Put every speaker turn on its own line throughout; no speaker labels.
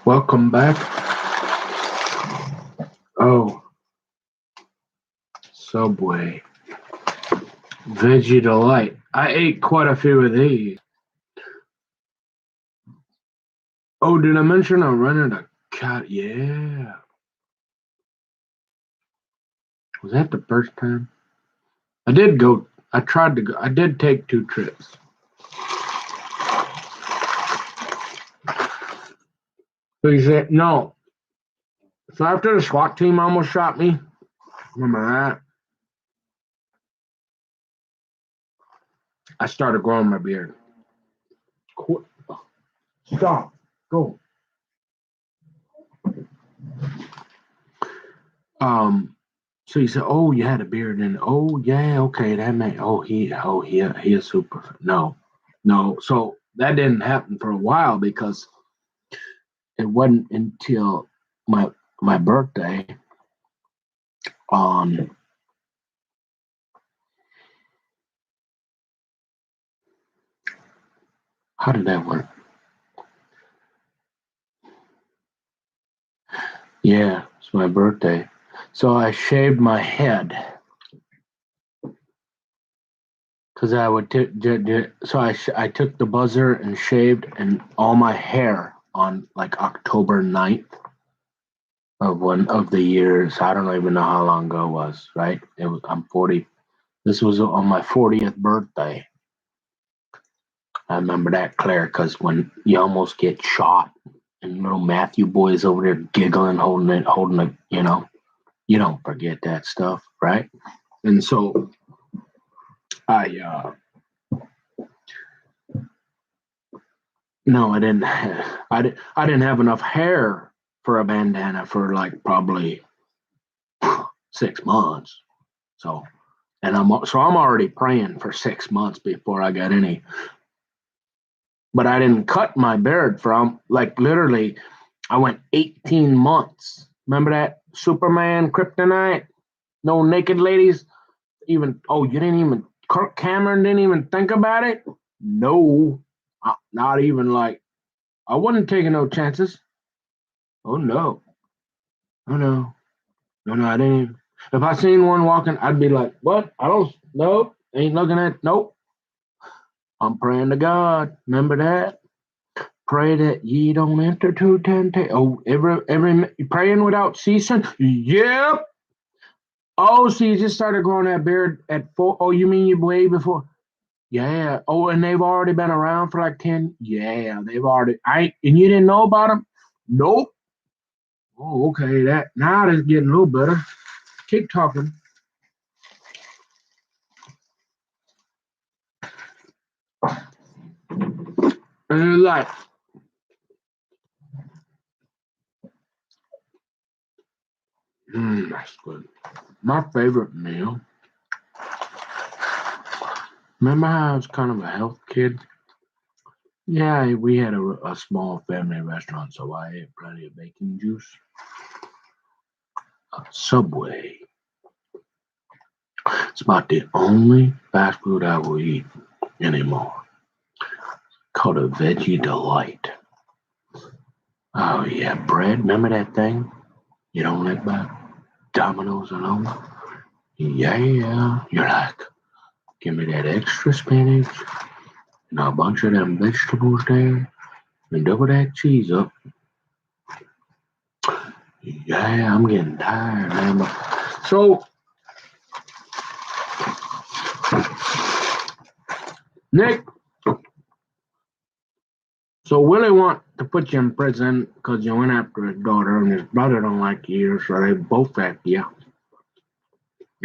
Welcome back. Oh, Subway. Veggie Delight. I ate quite a few of these. Oh, did I mention I rented a cat? Yeah. Was that the first time? I did go. I tried to go. I did take 2 trips. So you said, no. So after the SWAT team almost shot me, remember that? I started growing my beard. Stop. Go. So he said, "Oh, you had a beard, and oh yeah, okay, that man. He is super. No. So that didn't happen for a while because it wasn't until my my birthday on how did that work? Yeah, it's my birthday. So I shaved my head because I would so I took the buzzer and shaved and all my hair on like October 9th of one of the years. I don't even know how long ago it was, right? I'm 40. This was on my 40th birthday. I remember that clear because when you almost get shot and little Matthew boys over there giggling, holding it, you don't forget that stuff, right? And so I no, I didn't. I didn't have enough hair for a bandana for like probably 6 months. So, I'm already praying for 6 months before I got any. But I didn't cut my beard from like literally. I went 18 months. Remember that Superman Kryptonite? No naked ladies. Even you didn't even Kirk Cameron didn't even think about it. No, not even like I wasn't taking no chances. Oh no. Oh no. No, I didn't even. If I seen one walking, I'd be like, what? I don't nope. Ain't looking at nope. I'm praying to God. Remember that? Pray that ye don't enter to temptation. Oh, every praying without ceasing. Yep. Oh, so you just started growing that beard at 4? Oh, you mean you way before? Yeah. Oh, and they've already been around for like 10. Yeah, they've already. And you didn't know about them? Nope. Oh, okay. That now it's getting a little better. Keep talking. And like, that's good. My favorite meal. Remember how I was kind of a health kid? Yeah, we had a small family restaurant, so I ate plenty of bacon juice. Subway. It's about the only fast food I will eat anymore. Called a Veggie Delight. Oh yeah, bread. Remember that thing? You don't live by Domino's alone? Yeah. You're like, give me that extra spinach and a bunch of them vegetables there and double that cheese up. Yeah, I'm getting tired, man. So, Nick, so Willie want to put you in prison because you went after his daughter, and his brother don't like you, so they both after you.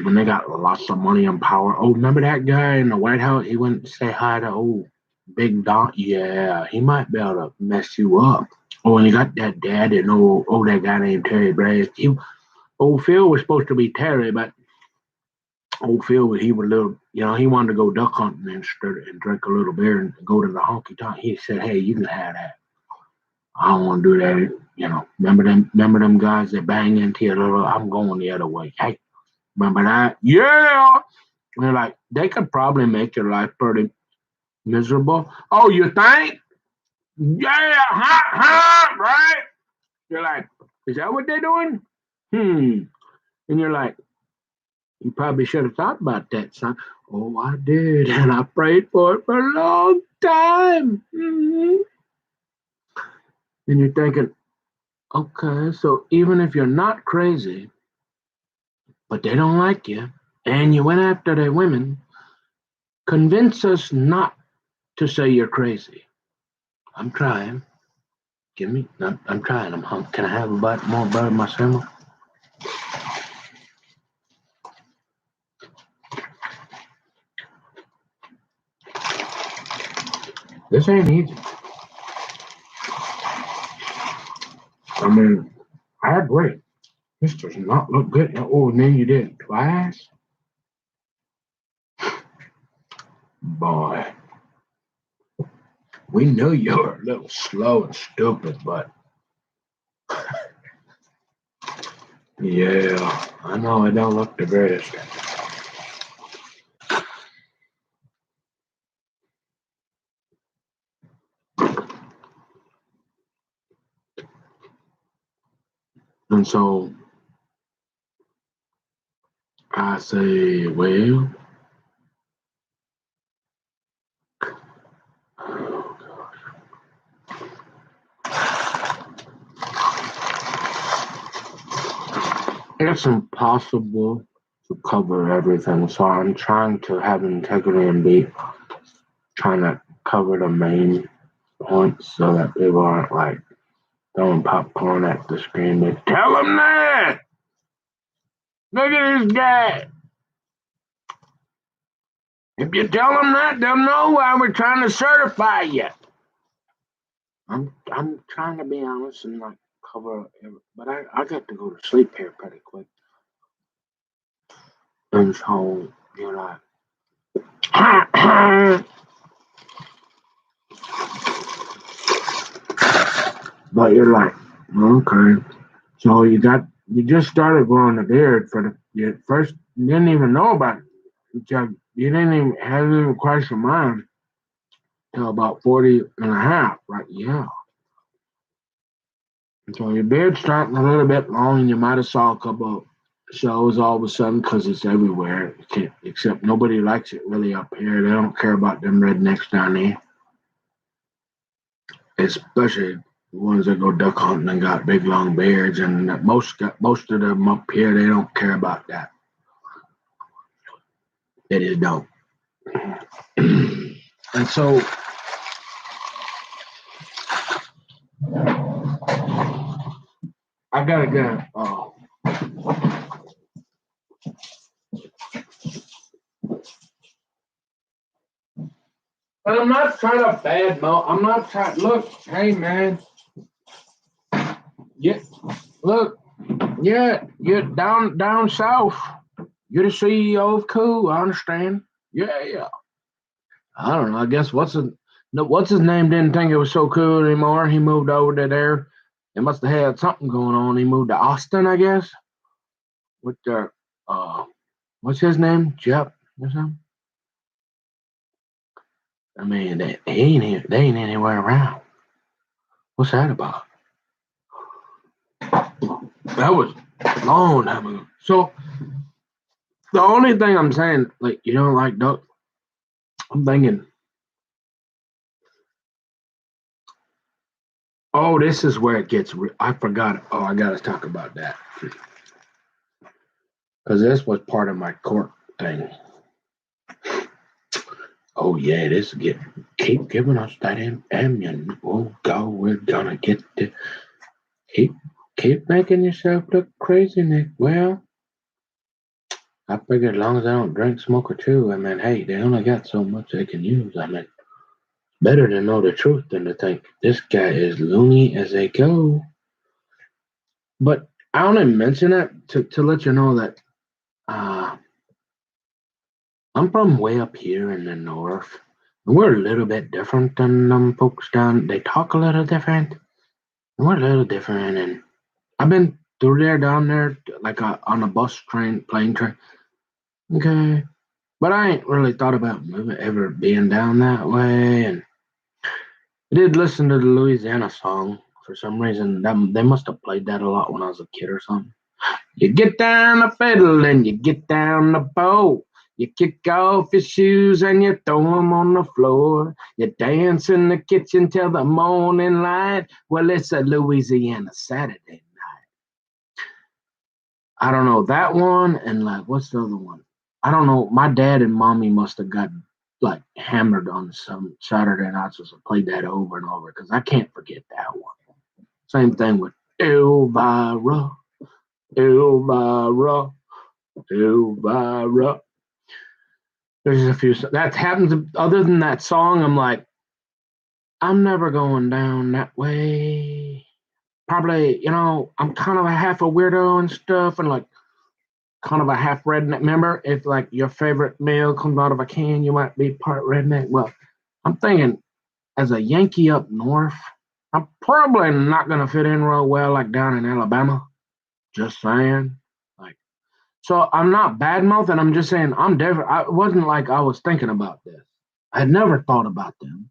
When they got lots of money and power. Oh, remember that guy in the White House? He went to say hi to Big Don. Yeah, he might be able to mess you up. Oh, and you got that dad and that guy named Terry Brace. Old Phil was supposed to be Terry, but old Phil, he was a little, he wanted to go duck hunting and drink a little beer and go to the honky tonk. He said, "Hey, you can have that. I don't want to do that." Remember them guys that bang into you a little. I'm going the other way. Hey, remember that? Yeah. And they're like, they could probably make your life pretty miserable. Oh, you think? Yeah, right? You're like, is that what they're doing? And you're like, you probably should have thought about that, son. Oh, I did, and I prayed for it for a long time. And you're thinking, okay, so even if you're not crazy, but they don't like you, and you went after their women, convince us not to say you're crazy. I'm trying. Give me. I'm trying. Can I have a bite more butter in my sandwich? This ain't easy. I mean, I agree. This does not look good. Oh, and then you did it twice? Boy, we knew you were a little slow and stupid, but yeah, I know it don't look the greatest. And so I say, well, it's impossible to cover everything. So I'm trying to have integrity and be trying to cover the main points so that people aren't like throwing popcorn at the screen. They tell them that. Look at this guy. If you tell them that, they'll know why we're trying to certify you. I'm trying to be honest and like cover, but I got to go to sleep here pretty quick. And so you're like, but you're like, okay. So you just started growing a beard for you first. You didn't even know about it. You didn't even haven't even crossed your mind till about 40 and a half, right? Yeah. And so your beard's starting a little bit long, and you might have saw a couple of shows all of a sudden because it's everywhere. Except nobody likes it really up here. They don't care about them rednecks down there, especially the ones that go duck hunting and got big long beards. And most of them up here, they don't care about that. They just don't. And so I gotta get. But I'm not trying to badmouth. I'm not trying. Look, hey man, yeah, look, yeah, you're down south. You're the CEO of Cool. I understand. Yeah. I don't know. I guess what's his name didn't think it was so cool anymore. He moved over to there. They must have had something going on. He moved to Austin, I guess. With their what's his name? Jeff or something. I mean, they ain't anywhere around. What's that about? That was a long time ago. So the only thing I'm saying, like, you don't like duck. I'm thinking, oh, this is where it gets. I forgot. Oh, I got to talk about that because this was part of my court thing. Oh yeah, this get keep giving us that ammunition. Oh God, we're gonna get the keep making yourself look crazy, Nick. Well, I figure as long as I don't drink, smoke, or chew, I mean, hey, they only got so much they can use. I mean, better to know the truth than to think this guy is loony as they go. But I only mention that to let you know that uh, I'm from way up here in the north. And we're a little bit different than them folks down. They talk a little different. And we're a little different. And I've been through there, down there, like on a bus, train, plane, train. Okay. But I ain't really thought about moving, ever being down that way. And I did listen to the Louisiana song. For some reason, they must have played that a lot when I was a kid or something. You get down the fiddle and you get down the bow. You kick off your shoes and you throw them on the floor. You dance in the kitchen till the morning light. Well, it's a Louisiana Saturday night. I don't know that one, and like, what's the other one? I don't know. My dad and mommy must have got like hammered on some Saturday nights, so played that over and over because I can't forget that one. Same thing with Elvira, Elvira, Elvira. There's a few that happens. Other than that song, I'm like, I'm never going down that way. Probably, I'm kind of a half a weirdo and stuff, and like kind of a half redneck. Remember, if like your favorite meal comes out of a can, you might be part redneck. Well, I'm thinking as a Yankee up north, I'm probably not gonna fit in real well like down in Alabama. Just saying. Like, so I'm not bad mouthing. I'm just saying I'm different. I it wasn't like I was thinking about this. I had never thought about them.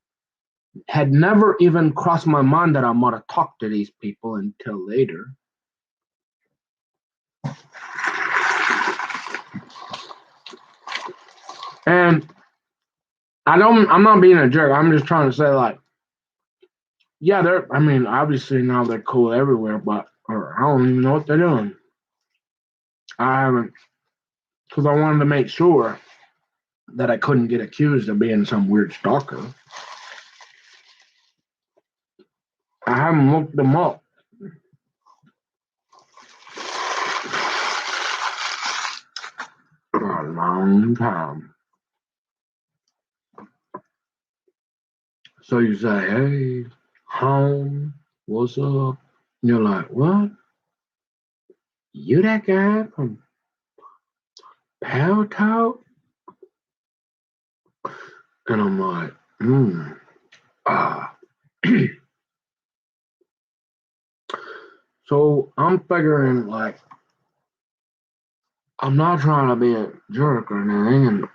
Had never even crossed my mind that I might have talked to these people until later. And I'm not being a jerk. I'm just trying to say, like, yeah, I mean, obviously now they're cool everywhere, but or I don't even know what they're doing. I haven't, because I wanted to make sure that I couldn't get accused of being some weird stalker. I haven't looked them up. For a long time. So you say, hey, home, what's up? You're like, what? You that guy from Power Talk? And I'm like, ah. So I'm figuring, like, I'm not trying to be a jerk or anything, and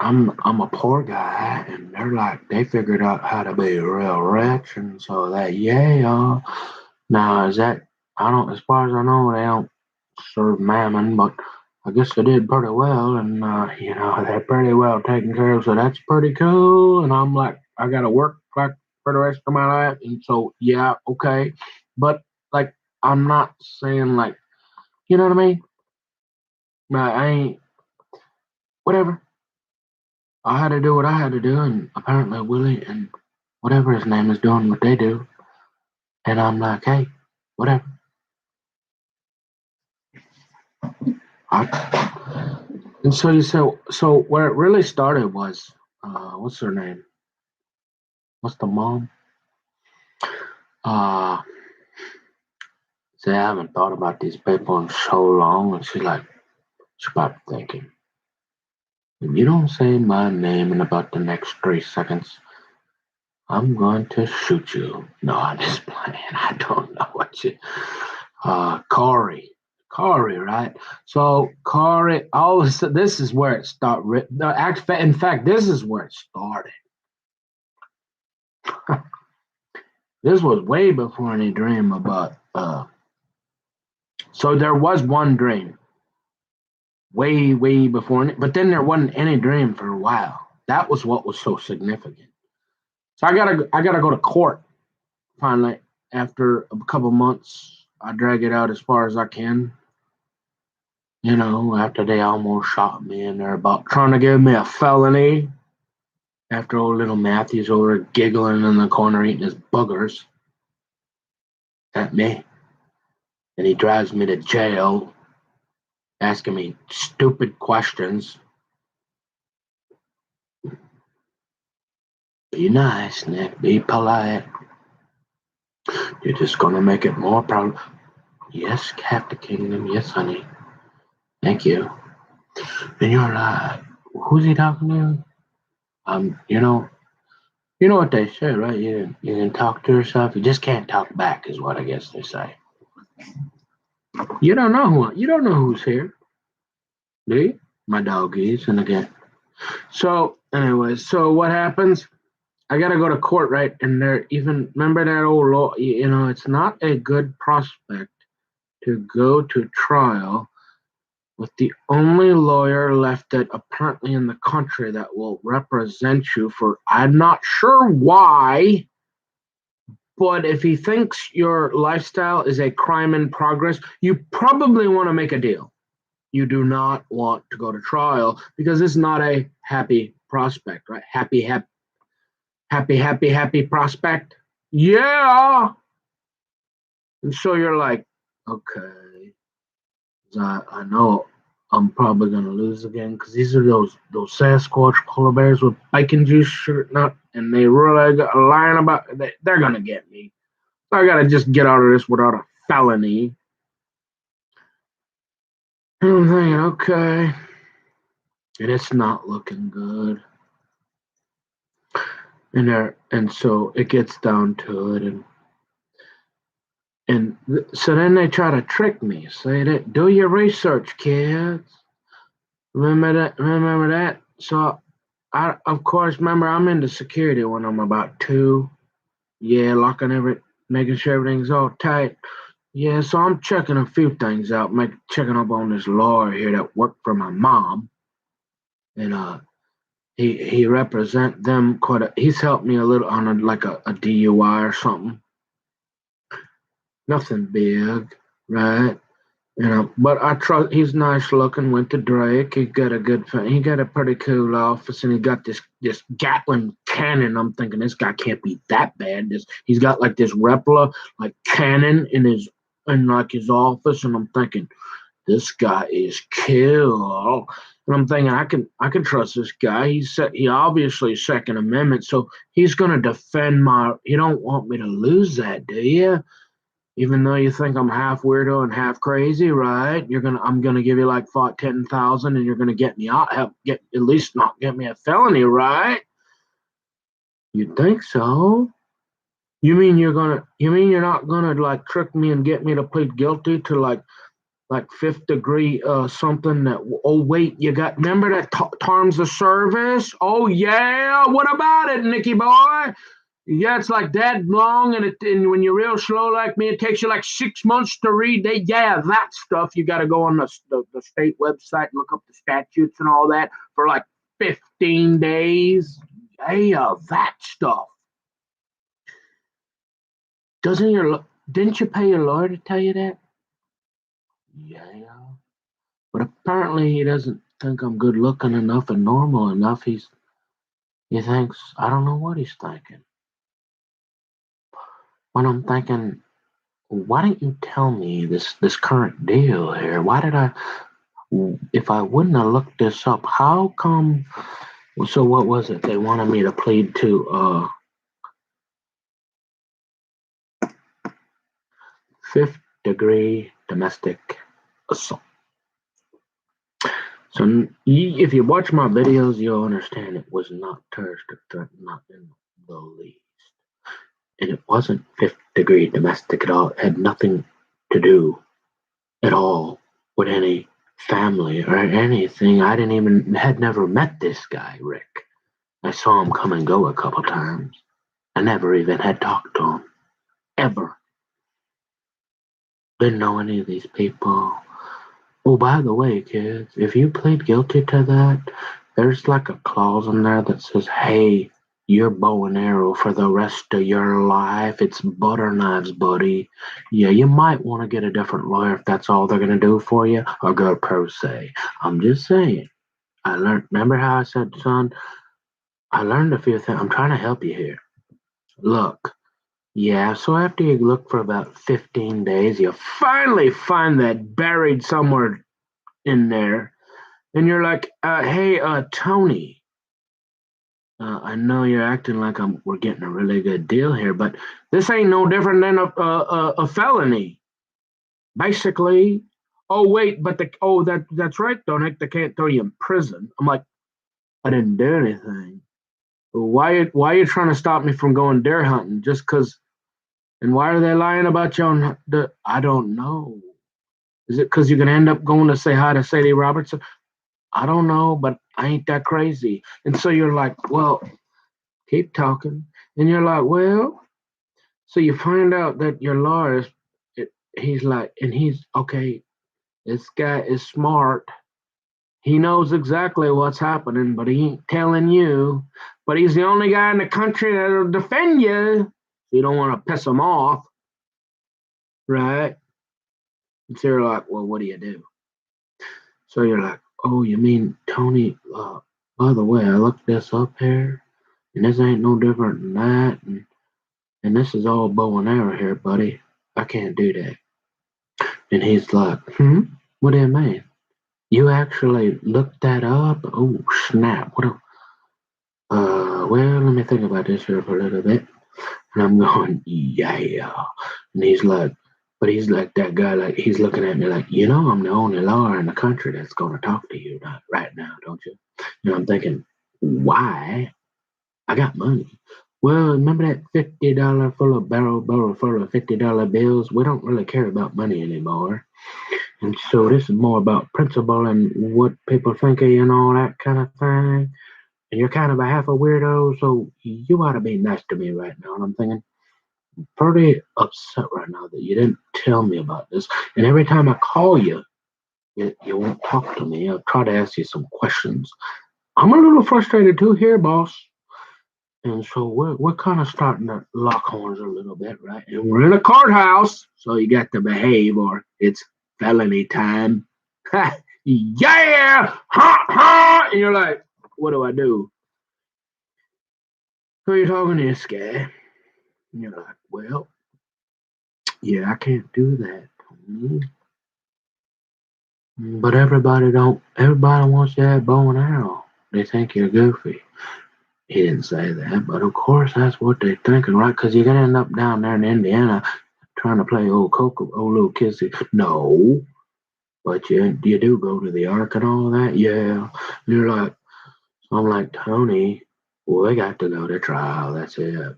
I'm a poor guy, and they're like they figured out how to be real rich, and so that yeah. Now is that I don't as far as I know they don't serve mammon, but I guess they did pretty well, and they're pretty well taken care of, so that's pretty cool. And I'm like I gotta work like for the rest of my life, and so yeah, okay, but like I'm not saying like you know what I mean. I ain't whatever. I had to do what I had to do, and apparently Willie and whatever his name is doing what they do. And I'm like, hey, whatever. And so you said, so where it really started was, what's her name? What's the mom? Uh, say I haven't thought about these people in so long, and she's about thinking. If you don't say my name in about the next 3 seconds, I'm going to shoot you. No, I'm just playing. I don't know what you. Corey, right? So Corey, all of a sudden, this is where it started. In fact, this is where it started. This was way before any dream about. So there was one dream, way before, but then there wasn't any dream for a while. That was what was so significant. So I gotta go to court finally after a couple months. I drag it out as far as I can. After they almost shot me and they're about trying to give me a felony. After old little Matthew's over giggling in the corner eating his boogers at me. And he drives me to jail, asking me stupid questions. Be nice, Nick. Be polite. You're just gonna make it more problem. Yes, Captain Kingdom. Yes, honey. Thank you. And you're like, who's he talking to? You know what they say, right? You can talk to yourself. You just can't talk back, is what I guess they say. You don't know who's here, do you? My dog is, and again. So, anyways, so what happens? I got to go to court, right? And they're even, remember that old law, it's not a good prospect to go to trial with the only lawyer left that apparently in the country that will represent you for, I'm not sure why, but if he thinks your lifestyle is a crime in progress, you probably want to make a deal. You do not want to go to trial because it's not a happy prospect, right? Happy prospect. Yeah. And so you're like, okay, I know I'm probably gonna lose again because these are those Sasquatch polar bears with bacon juice shirt nut, and they really got lying about they're gonna get me. So I gotta just get out of this without a felony. And I'm thinking, okay, and it's not looking good. And so it gets down to it, and so then they try to trick me, say that do your research, kids. Remember that. So I of course remember I'm into security when I'm about 2. Yeah, locking making sure everything's all tight. Yeah, so I'm checking a few things out, checking up on this lawyer here that worked for my mom, and he represent them he's helped me a little on a DUI or something. Nothing big, right? But I trust he's nice looking. Went to Drake. He got a pretty cool office, and he got this Gatling cannon. I'm thinking this guy can't be that bad. He's got like this replica like cannon in his office, and I'm thinking this guy is cool. And I'm thinking I can trust this guy. He obviously Second Amendment, so he's gonna defend my. You don't want me to lose that, do you? Even though you think I'm half weirdo and half crazy, right? I'm gonna give you like 10,000, and you're gonna get me out, at least not get me a felony, right? You think so? You mean you're not gonna like trick me and get me to plead guilty to like fifth degree something that? Oh wait, you got remember that terms of service? Oh yeah, what about it, Nicky boy? Yeah, it's like that long, and when you're real slow like me, it takes you like 6 months to read. That stuff. You got to go on the state website and look up the statutes and all that for like 15 days. Yeah, that stuff. Didn't you pay your lawyer to tell you that? Yeah, but apparently he doesn't think I'm good looking enough and normal enough. He thinks I don't know what he's thinking. When I'm thinking, why didn't you tell me this current deal here? Why did I? If I wouldn't have looked this up, how come? So what was it? They wanted me to plead to fifth degree domestic assault. So if you watch my videos, you'll understand it was not terrorist threat, not in the least. And it wasn't fifth degree domestic at all. It had nothing to do at all with any family or anything. Had never met this guy, Rick. I saw him come and go a couple times. I never even had talked to him. Ever. Didn't know any of these people. Oh, by the way, kids, if you plead guilty to that, there's like a clause in there that says, hey, you're bow and arrow for the rest of your life. It's butter knives, buddy. Yeah, you might want to get a different lawyer if that's all they're going to do for you, or go pro se. I'm just saying. Remember how I said, son, I learned a few things. I'm trying to help you here. Look, yeah, so after you look for about 15 days, you finally find that buried somewhere in there. And you're like, hey, Tony, I know you're acting like we're getting a really good deal here, but this ain't no different than a felony. Basically, oh, wait, but that's right, Tony, they can't throw you in prison. I'm like, I didn't do anything. Why are you trying to stop me from going deer hunting? Just because? And why are they lying about you I don't know. Is it because you're going to end up going to say hi to Sadie Roberts? I don't know, but I ain't that crazy. And so you're like, well, keep talking. And you're like, well, so you find out that your lawyer is, he's like, and he's, okay, this guy is smart. He knows exactly what's happening, but he ain't telling you. But he's the only guy in the country that'll defend you. You don't want to piss him off, right? And so you're like, well, what do you do? So you're like, oh, you mean Tony? By the way, I looked this up here, and this ain't no different than that, and this is all bow and arrow here, buddy. I can't do that. And he's like, what do you mean? You actually looked that up? Oh, snap. What a, well, let me think about this here for a little bit. And I'm going, yeah. And he's like, but he's like that guy, like, he's looking at me like, I'm the only lawyer in the country that's going to talk to you right now, don't you? And I'm thinking, why? I got money. Well, remember that $50 full of barrel full of $50 bills? We don't really care about money anymore. And so this is more about principle and what people think of you and all that kind of thing. And you're kind of a half a weirdo, so you ought to be nice to me right now. And I'm thinking, pretty upset right now that you didn't tell me about this. And every time I call you, you won't talk to me. I'll try to ask you some questions. I'm a little frustrated too here, boss. And so we're kind of starting to lock horns a little bit, right? And we're in a courthouse, so you got to behave or it's felony time. Yeah! Ha ha! And you're like, what do I do? So you're talking to this guy. And you're like, well, yeah, I can't do that. But everybody wants to have bow and arrow. They think you're goofy. He didn't say that, but of course that's what they're thinking, right? Because you're gonna end up down there in Indiana trying to play old little kissy. No, but you do go to the Ark and all that, yeah. And you're like, I'm like, Tony, we got to go to trial. That's it.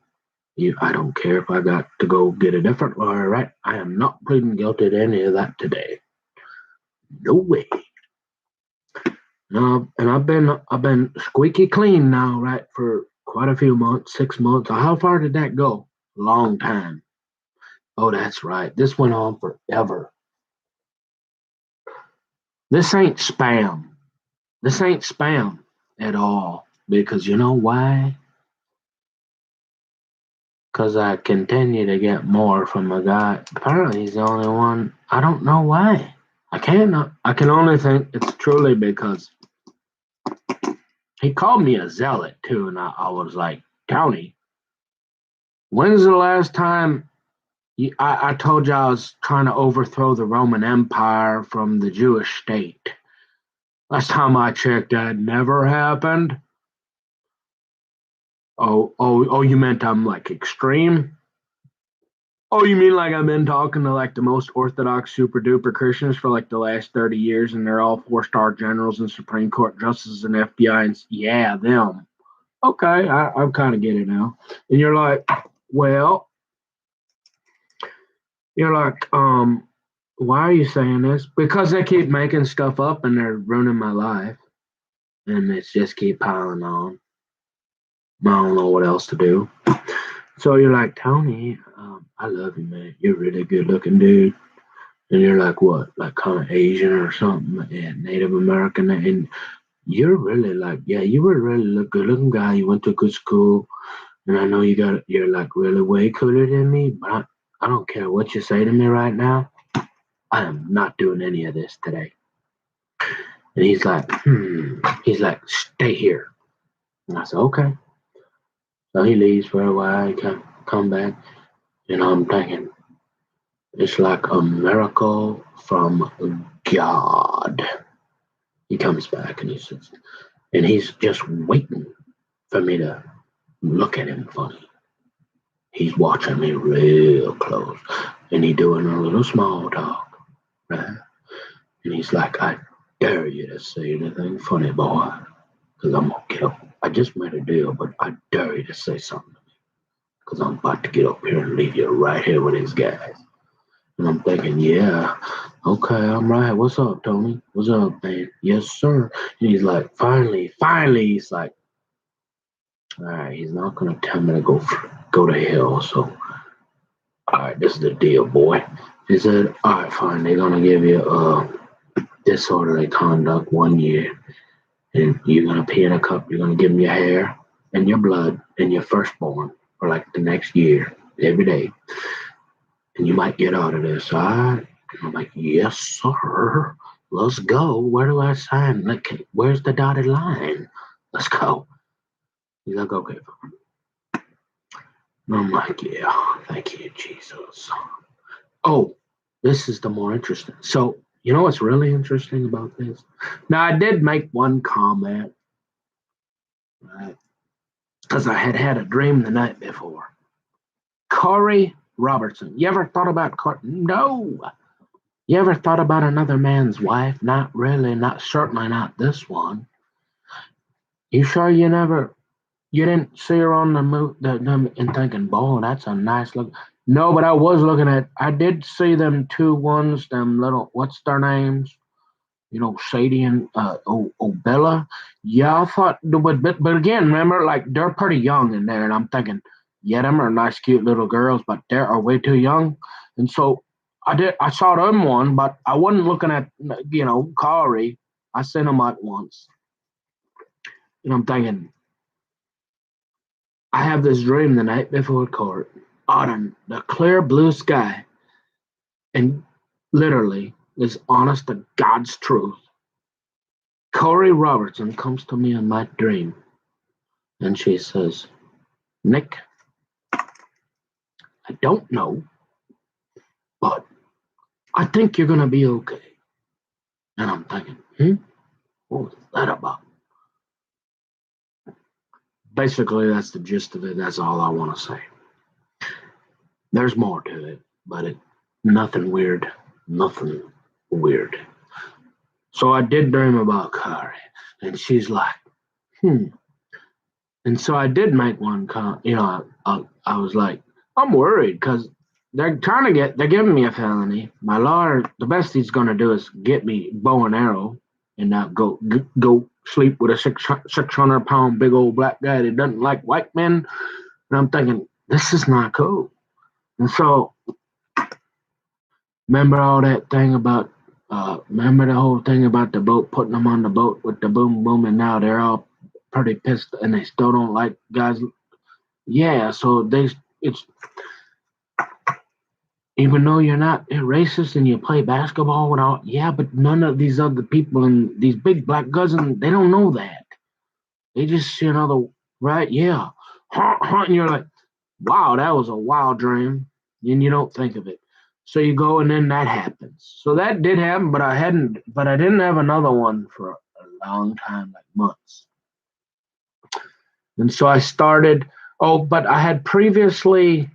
I don't care if I got to go get a different lawyer, right? I am not pleading guilty to any of that today. No way. No, and I've been squeaky clean now, right, for quite a few months, 6 months. How far did that go? Long time. Oh, that's right. This went on forever. This ain't spam. This ain't spam at all. Because you know why? Because I continue to get more from a guy. Apparently, he's the only one. I don't know why. I can only think it's truly because he called me a zealot too, and I was like, Tony, when's the last time I told you I was trying to overthrow the Roman Empire from the Jewish state? Last time I checked, that never happened. Oh, you meant I'm like extreme? Oh, you mean like I've been talking to like the most orthodox super duper Christians for like the last 30 years and they're all 4-star generals and Supreme Court justices and FBI and yeah, them. Okay, I'm kind of getting it now. And you're like, well, why are you saying this? Because they keep making stuff up and they're ruining my life. And it's just keep piling on. I don't know what else to do. So you're like, Tony, I love you, man. You're a really good looking dude. And you're like, what? Like kind of Asian or something? Yeah, Native American. And you're really like, yeah, you were a really good looking guy. You went to a good school. And I know you're like really way cooler than me, but I don't care what you say to me right now. I am not doing any of this today. And he's like, He's like, stay here. And I said, okay. So he leaves for a while. He come back. And I'm thinking, it's like a miracle from God. He comes back and he says, and he's just waiting for me to look at him funny. He's watching me real close. And he doing a little small talk. Right? And he's like, I dare you to say anything funny, boy. Because I'm going to get up. I just made a deal, but I dare you to say something to me. Because I'm about to get up here and leave you right here with these guys. And I'm thinking, yeah, okay, I'm right. What's up, Tony? What's up, man? Yes, sir. And he's like, finally. He's like, All right, he's not gonna tell me to go to hell. So, all right, this is the deal, boy. He said, all right, fine. They're gonna give you disorderly conduct 1 year, and you're gonna pee in a cup. You're gonna give them your hair and your blood and your firstborn for like the next year every day, and you might get out of this. All right. I'm like, yes, sir. Let's go. Where do I sign? Like, where's the dotted line? Let's go. He's like, okay. And I'm like, yeah, thank you, Jesus. Oh, this is the more interesting. So, you know what's really interesting about this? Now, I did make one comment, right? Because I had a dream the night before. Corey Robertson. You ever thought about Corey? No. You ever thought about another man's wife? Not really. Not certainly not this one. You sure you didn't see her on the move and thinking, boy, that's a nice look. No, but I was looking at. I did see them two ones. Them little. What's their names? Sadie and Bella. Yeah, I thought, but again, remember, like they're pretty young in there, and I'm thinking, yeah, them are nice, cute little girls, but they are way too young. And so I saw them one, but I wasn't looking at, Corey. I seen him out once, and I'm thinking, I have this dream the night before court, out in the clear blue sky, and literally, this honest to God's truth. Corey Robertson comes to me in my dream, and she says, Nick, I don't know, but I think you're going to be okay. And I'm thinking, what was that about? Basically, that's the gist of it. That's all I want to say. There's more to it, but nothing weird. Nothing weird. So I did dream about Corey, and she's like, And so I did make one I was like, I'm worried because they're giving me a felony. My lawyer, the best he's going to do is get me bow and arrow and not go sleep with a 600-pound big old black guy that doesn't like white men. And I'm thinking, this is not cool. And so, remember all that thing about, remember the whole thing about the boat, putting them on the boat with the boom boom, and now they're all pretty pissed and they still don't like guys. Yeah, so it's even though you're not racist and you play basketball without, yeah, but none of these other people and these big black cousins, they don't know that. They just see another, right? Yeah. And you're like, wow, that was a wild dream. And you don't think of it. So you go and then that happens. So that did happen, but I didn't have another one for a long time, like months. And so I started, but I had previously.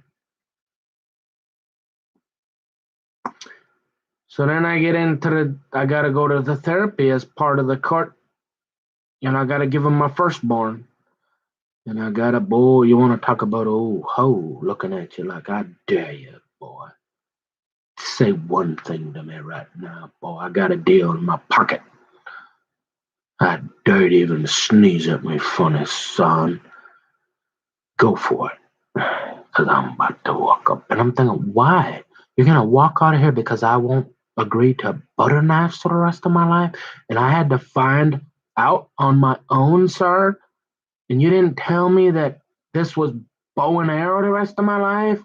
So then I get I got to go to the therapy as part of the court. I got to give him my firstborn. And I got boy, you want to talk about old ho looking at you like, I dare you, boy. Say one thing to me right now, boy. I got a deal in my pocket. I dare you even sneeze at me funny, son. Go for it. Because I'm about to walk up. And I'm thinking, why? You're going to walk out of here because I won't agree to butter knives for the rest of my life? And I had to find out on my own, sir? And you didn't tell me that this was bow and arrow the rest of my life?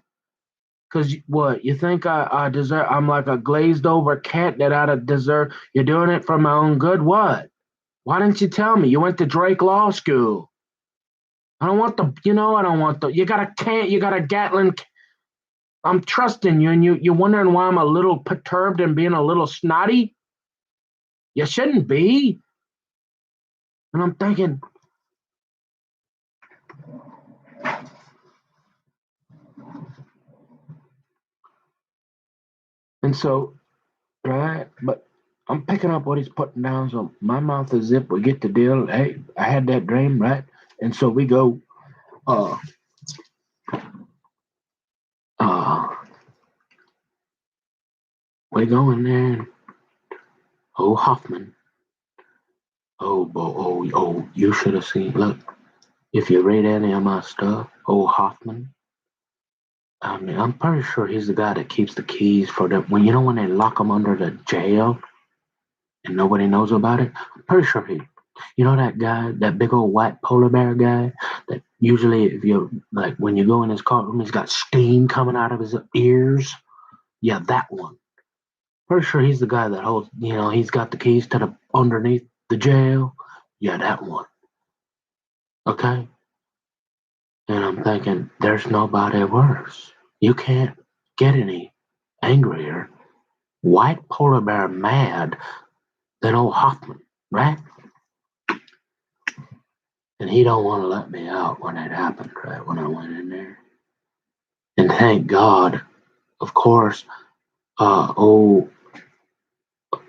Because what? You think I deserve? I'm like a glazed over cat that I deserve. You're doing it for my own good? What? Why didn't you tell me? You went to Drake Law School. I don't want I don't want you got a Gatlin. I'm trusting you, and you're wondering why I'm a little perturbed and being a little snotty? You shouldn't be. And I'm thinking, and so, right, but I'm picking up what he's putting down, so my mouth is zipped. We get the deal. Hey, I had that dream, right? And so we go, uh, uh, we go in there. Oh, Hoffman. Oh, boy, you should have seen. Look, if you read any of my stuff, old Hoffman, I mean, I'm pretty sure he's the guy that keeps the keys for them. When they lock them under the jail and nobody knows about it, I'm pretty sure that guy, that big old white polar bear guy, that usually if you like when you go in his courtroom, he's got steam coming out of his ears. Yeah, that one. Pretty sure he's the guy that holds. He's got the keys to the underneath the jail. Yeah, that one. Okay. And I'm thinking, there's nobody worse. You can't get any angrier, white polar bear mad than old Hoffman, right? And he don't want to let me out when it happened, right? When I went in there. And thank God, of course,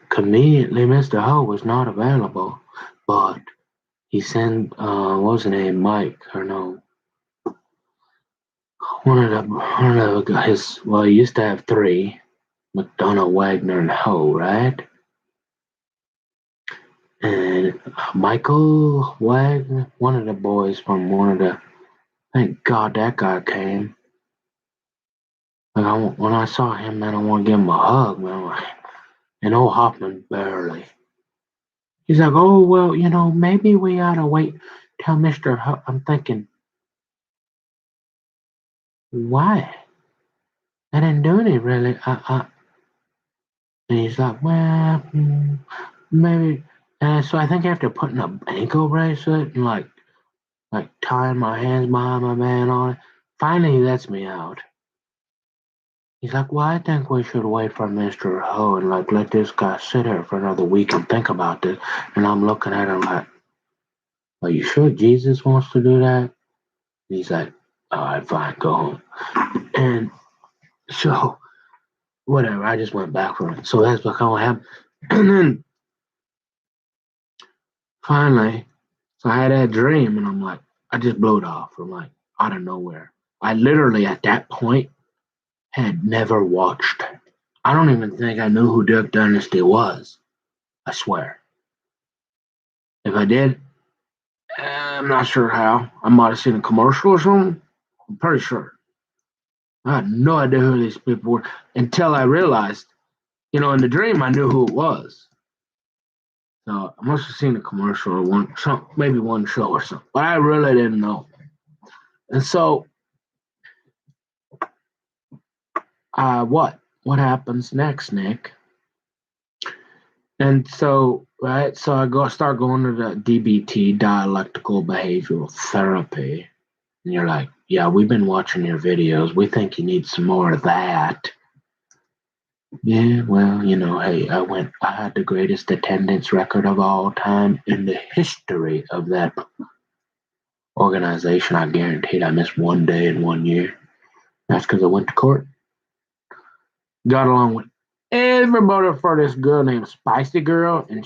conveniently, Mr. Ho was not available, but he sent, what was his name, Mike, or no, one of the guys, well, he used to have three, McDonough, Wagner, and Ho, right? And Michael Wagner, one of the boys from one of the, thank God that guy came. When I saw him, man, I want to give him a hug, man. And old Hoffman barely. He's like, oh, well, maybe we ought to wait till Mr. Ho. I'm thinking, why? I didn't do any really. And he's like, well, maybe. And so I think after putting a ankle bracelet and like tying my hands behind my man on it, finally he lets me out. He's like, well, I think we should wait for Mr. Ho and let this guy sit here for another week and think about this. And I'm looking at him like, are you sure Jesus wants to do that? And he's like, all right, fine, go home. And so, whatever, I just went back for it. So that's what kind of happened. And then finally, so I had that dream, and I'm like, I just blew it off from out of nowhere. I literally, at that point, had never watched. I don't even think I knew who Duck Dynasty was. I swear. If I did, I'm not sure how. I might have seen a commercial or something. I'm pretty sure. I had no idea who these people were until I realized, in the dream, I knew who it was. So I must have seen a commercial or maybe one show or something, but I really didn't know. And so, what happens next, Nick? And so, right, so I start going to the DBT, dialectical behavioral therapy, and you're like, yeah, we've been watching your videos. We think you need some more of that. Yeah, well, hey, I had the greatest attendance record of all time in the history of that organization. I guaranteed I missed one day in 1 year. That's because I went to court. Got along with everybody for this girl named Spicy Girl, and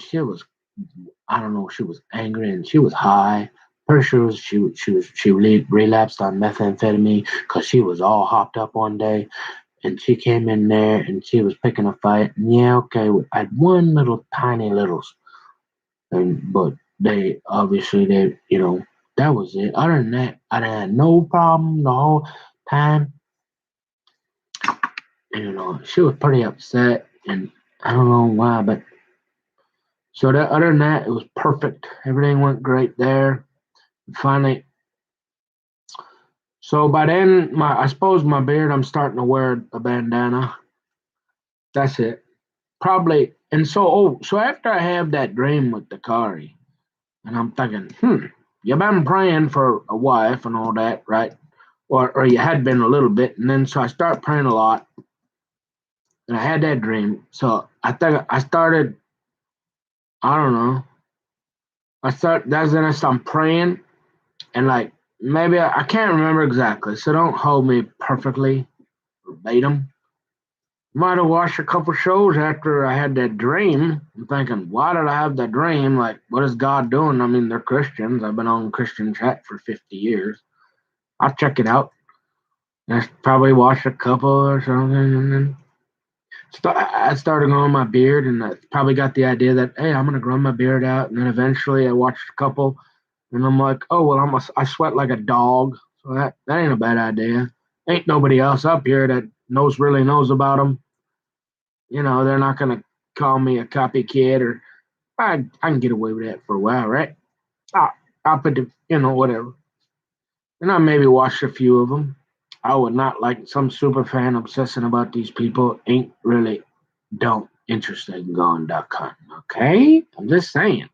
I don't know, she was angry and she was high. Pretty sure she relapsed on methamphetamine because she was all hopped up one day. And she came in there and she was picking a fight. And yeah, okay, I had one little tiny little, but they obviously that was it. Other than that, I had no problem the whole time. And she was pretty upset, and I don't know why, but so that other than that, it was perfect. Everything went great there. Finally, so by then, I suppose my beard, I'm starting to wear a bandana. That's it. Probably. And so after I have that dream with the Kari, and I'm thinking, you've been praying for a wife and all that, right? Or you had been a little bit. And then so I start praying a lot, and I had that dream. So I think I started, I don't know. I'm praying, and maybe I can't remember exactly. So don't hold me perfectly verbatim. Might have watched a couple shows after I had that dream. I'm thinking, why did I have that dream? Like, what is God doing? I mean, they're Christians. I've been on Christian chat for 50 years. I'll check it out. I probably watched a couple or something, and then I started growing my beard, and I probably got the idea that, hey, I'm going to grow my beard out. And then eventually I watched a couple, And I'm like, oh, well, I sweat like a dog. So that ain't a bad idea. Ain't nobody else up here that really knows about them. They're not going to call me a copycat or I can get away with that for a while, right? I, I'll put whatever. And I maybe watched a few of them. I would not like some super fan obsessing about these people. Ain't really don't interested in going duck hunting. Okay, I'm just saying.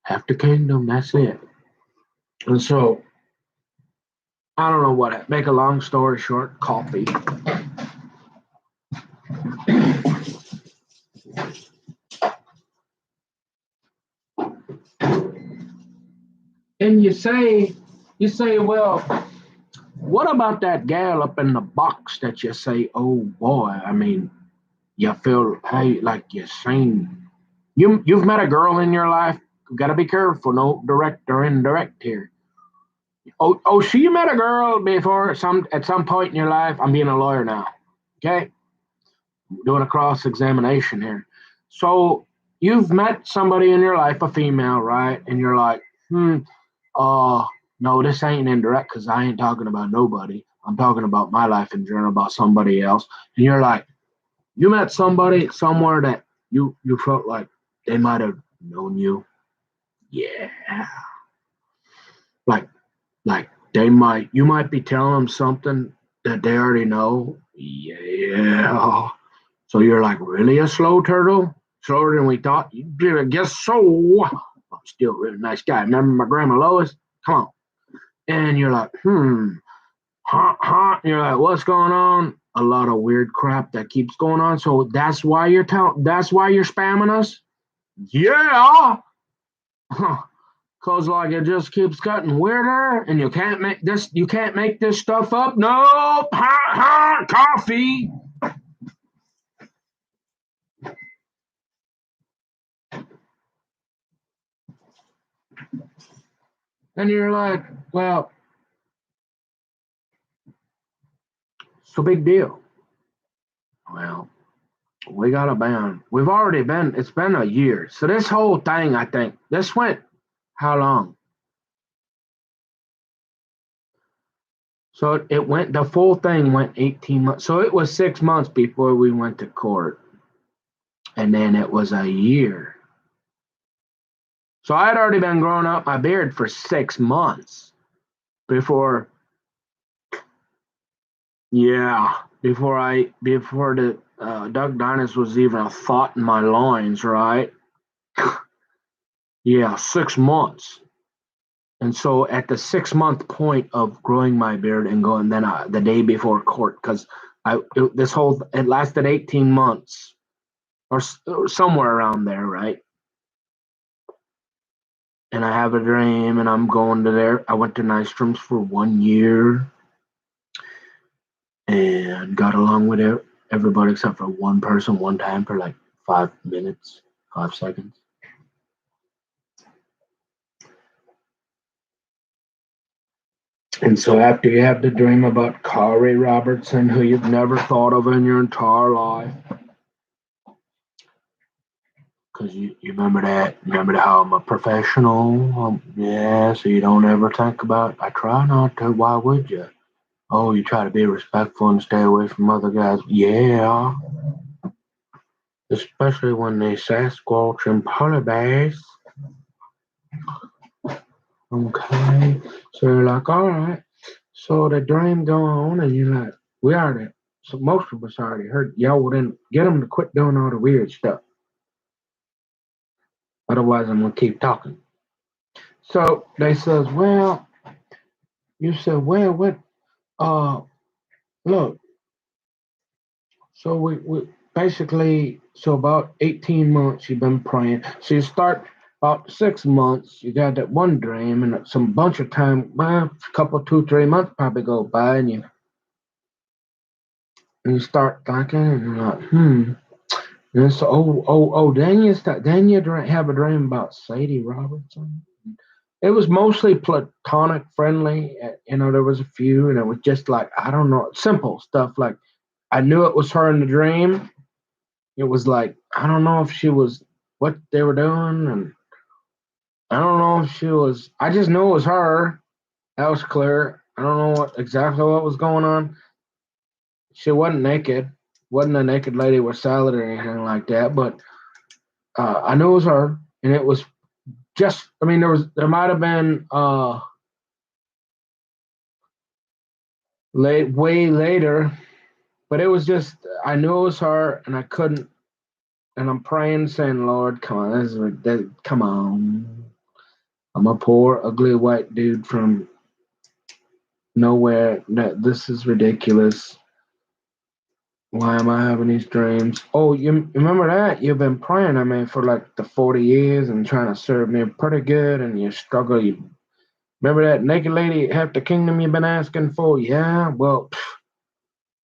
Half the kingdom. That's it. And so I don't know what. Make a long story short, coffee. And you say, well, what about that gal up in the box that you say, oh boy, I mean, you feel hey like you've seen you've met a girl in your life. You gotta be careful, no direct or indirect here. Oh, so you met a girl before at some point in your life. I'm being a lawyer now. Okay, doing a cross examination here. So you've met somebody in your life, a female, right? And you're like, uh, no, this ain't indirect because I ain't talking about nobody. I'm talking about my life in general, about somebody else. And you're like, you met somebody somewhere that you felt like they might have known you. Yeah, like you might be telling them something that they already know. Yeah. So you're like, really a slow turtle? Slower than we thought? You did, I guess so. I'm still a really nice guy. Remember my grandma Lois? Come on. And you're like, huh. You're like, what's going on? A lot of weird crap that keeps going on. So that's why you're spamming us? Yeah. Cause like it just keeps getting weirder and you can't make this stuff up. Nope. Hot coffee. And you're like, well, it's a big deal. Well, we got a ban. It's been a year. So this whole thing, I think, this went how long? So the full thing went 18 months. So it was 6 months before we went to court. And then it was a year. So I had already been growing out my beard for 6 months before, yeah, before the Doug Dynas was even a thought in my loins, right? Yeah, 6 months. And so at the 6 month point of growing my beard and going, then the day before court, because it lasted 18 months or somewhere around there, right? And I have a dream and I'm going to there. I went to Nystrom's for 1 year and got along with everybody except for one person one time for like 5 minutes, 5 seconds. And so after you have the dream about Corey Robertson, who you've never thought of in your entire life, because you remember that, how I'm a professional, yeah, so you don't ever think about, I try not to, why would you? Oh, you try to be respectful and stay away from other guys. Yeah, especially when they Sasquatch and polar bears. Okay, so you're like, all right. So the dream go on, and you're like, we already. So most of us already heard. Y'all would then get them to quit doing all the weird stuff. Otherwise, I'm gonna keep talking. So they says, well, you said, well, what? Uh, look. So we basically, so about 18 months you've been praying. So you start about 6 months, you got that one dream, and some bunch of time, well, a couple, 2, 3 months probably go by, and you start thinking, and you're like, And so, then you have a dream about Sadie Roberts. It was mostly platonic, friendly. There was a few, and it was just like, I don't know, simple stuff. Like I knew it was her in the dream. It was like, I don't know if she was what they were doing, and I don't know if she was. I just knew it was her. That was clear. I don't know exactly what was going on. She wasn't naked. Wasn't a naked lady with salad or anything like that. But I knew it was her, and it was just. I mean, there might have been way later, but it was just. I knew it was her, and I couldn't. And I'm praying, saying, "Lord, come on, come on." I'm a poor, ugly white dude from nowhere. This is ridiculous. Why am I having these dreams? Oh, you remember that? You've been praying, I mean, for like the 40 years and trying to serve me pretty good, and you struggle. You remember that naked lady, half the kingdom you've been asking for? Yeah, well,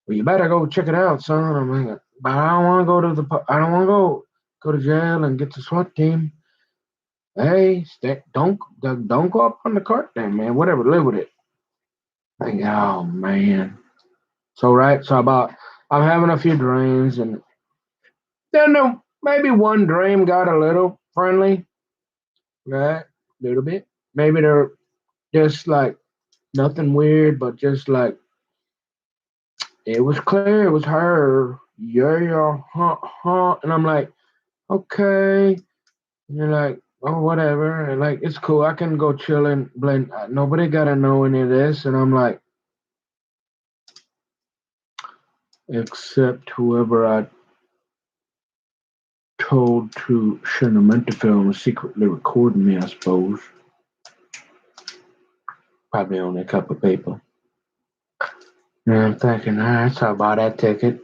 you better go check it out, son. I mean, but I don't want to go to I don't want to go to jail and get the SWAT team. Hey, don't go up on the cart then, man. Whatever, live with it. Like, oh man. So right, so about I'm having a few dreams, and then maybe one dream got a little friendly, right? A little bit. Maybe they're just like nothing weird, but just like it was clear it was her. Yeah, yeah, huh, huh. And I'm like, okay. And you're like, oh, whatever. And like, it's cool. I can go chill and blend. Nobody got to know any of this. And I'm like, except whoever I told to send a mental film was secretly recording me, I suppose. Probably only a couple of people. And I'm thinking, all right, so I bought that ticket.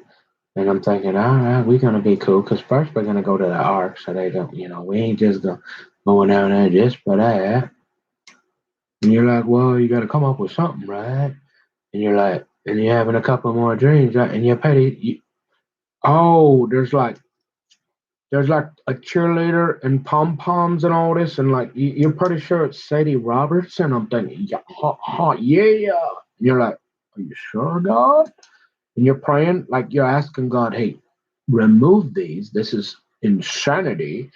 And I'm thinking, all right, we're going to be cool because first we're going to go to the Ark. So they don't, we ain't just going down there just for that. And you're like, well, you got to come up with something, right? And you're like, and you're having a couple more dreams, right? And you're petty. Oh, there's like a cheerleader and pom poms and all this, and like you're pretty sure it's Sadie Roberts, and I'm thinking, yeah, yeah. And you're like, are you sure, God? And you're praying, like you're asking God, hey, remove these. This is insanity.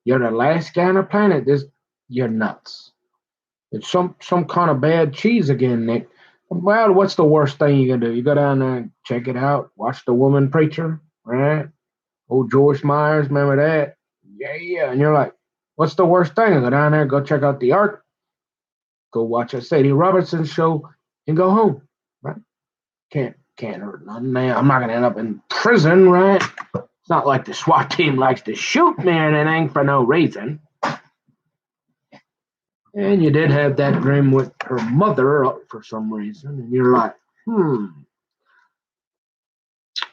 You're the last guy on the planet. You're nuts. It's some kind of bad cheese again, Nick. Well, what's the worst thing you can do? You go down there and check it out. Watch the woman preacher, right? Old George Myers, remember that? Yeah, yeah. And you're like, what's the worst thing? Go down there, go check out the Ark, go watch a Sadie Robertson show, and go home, right? Can't hurt nothing, man. I'm not gonna end up in prison, right? It's not like the SWAT team likes to shoot me or anything for no reason. And you did have that dream with her mother for some reason, and you're like, hmm.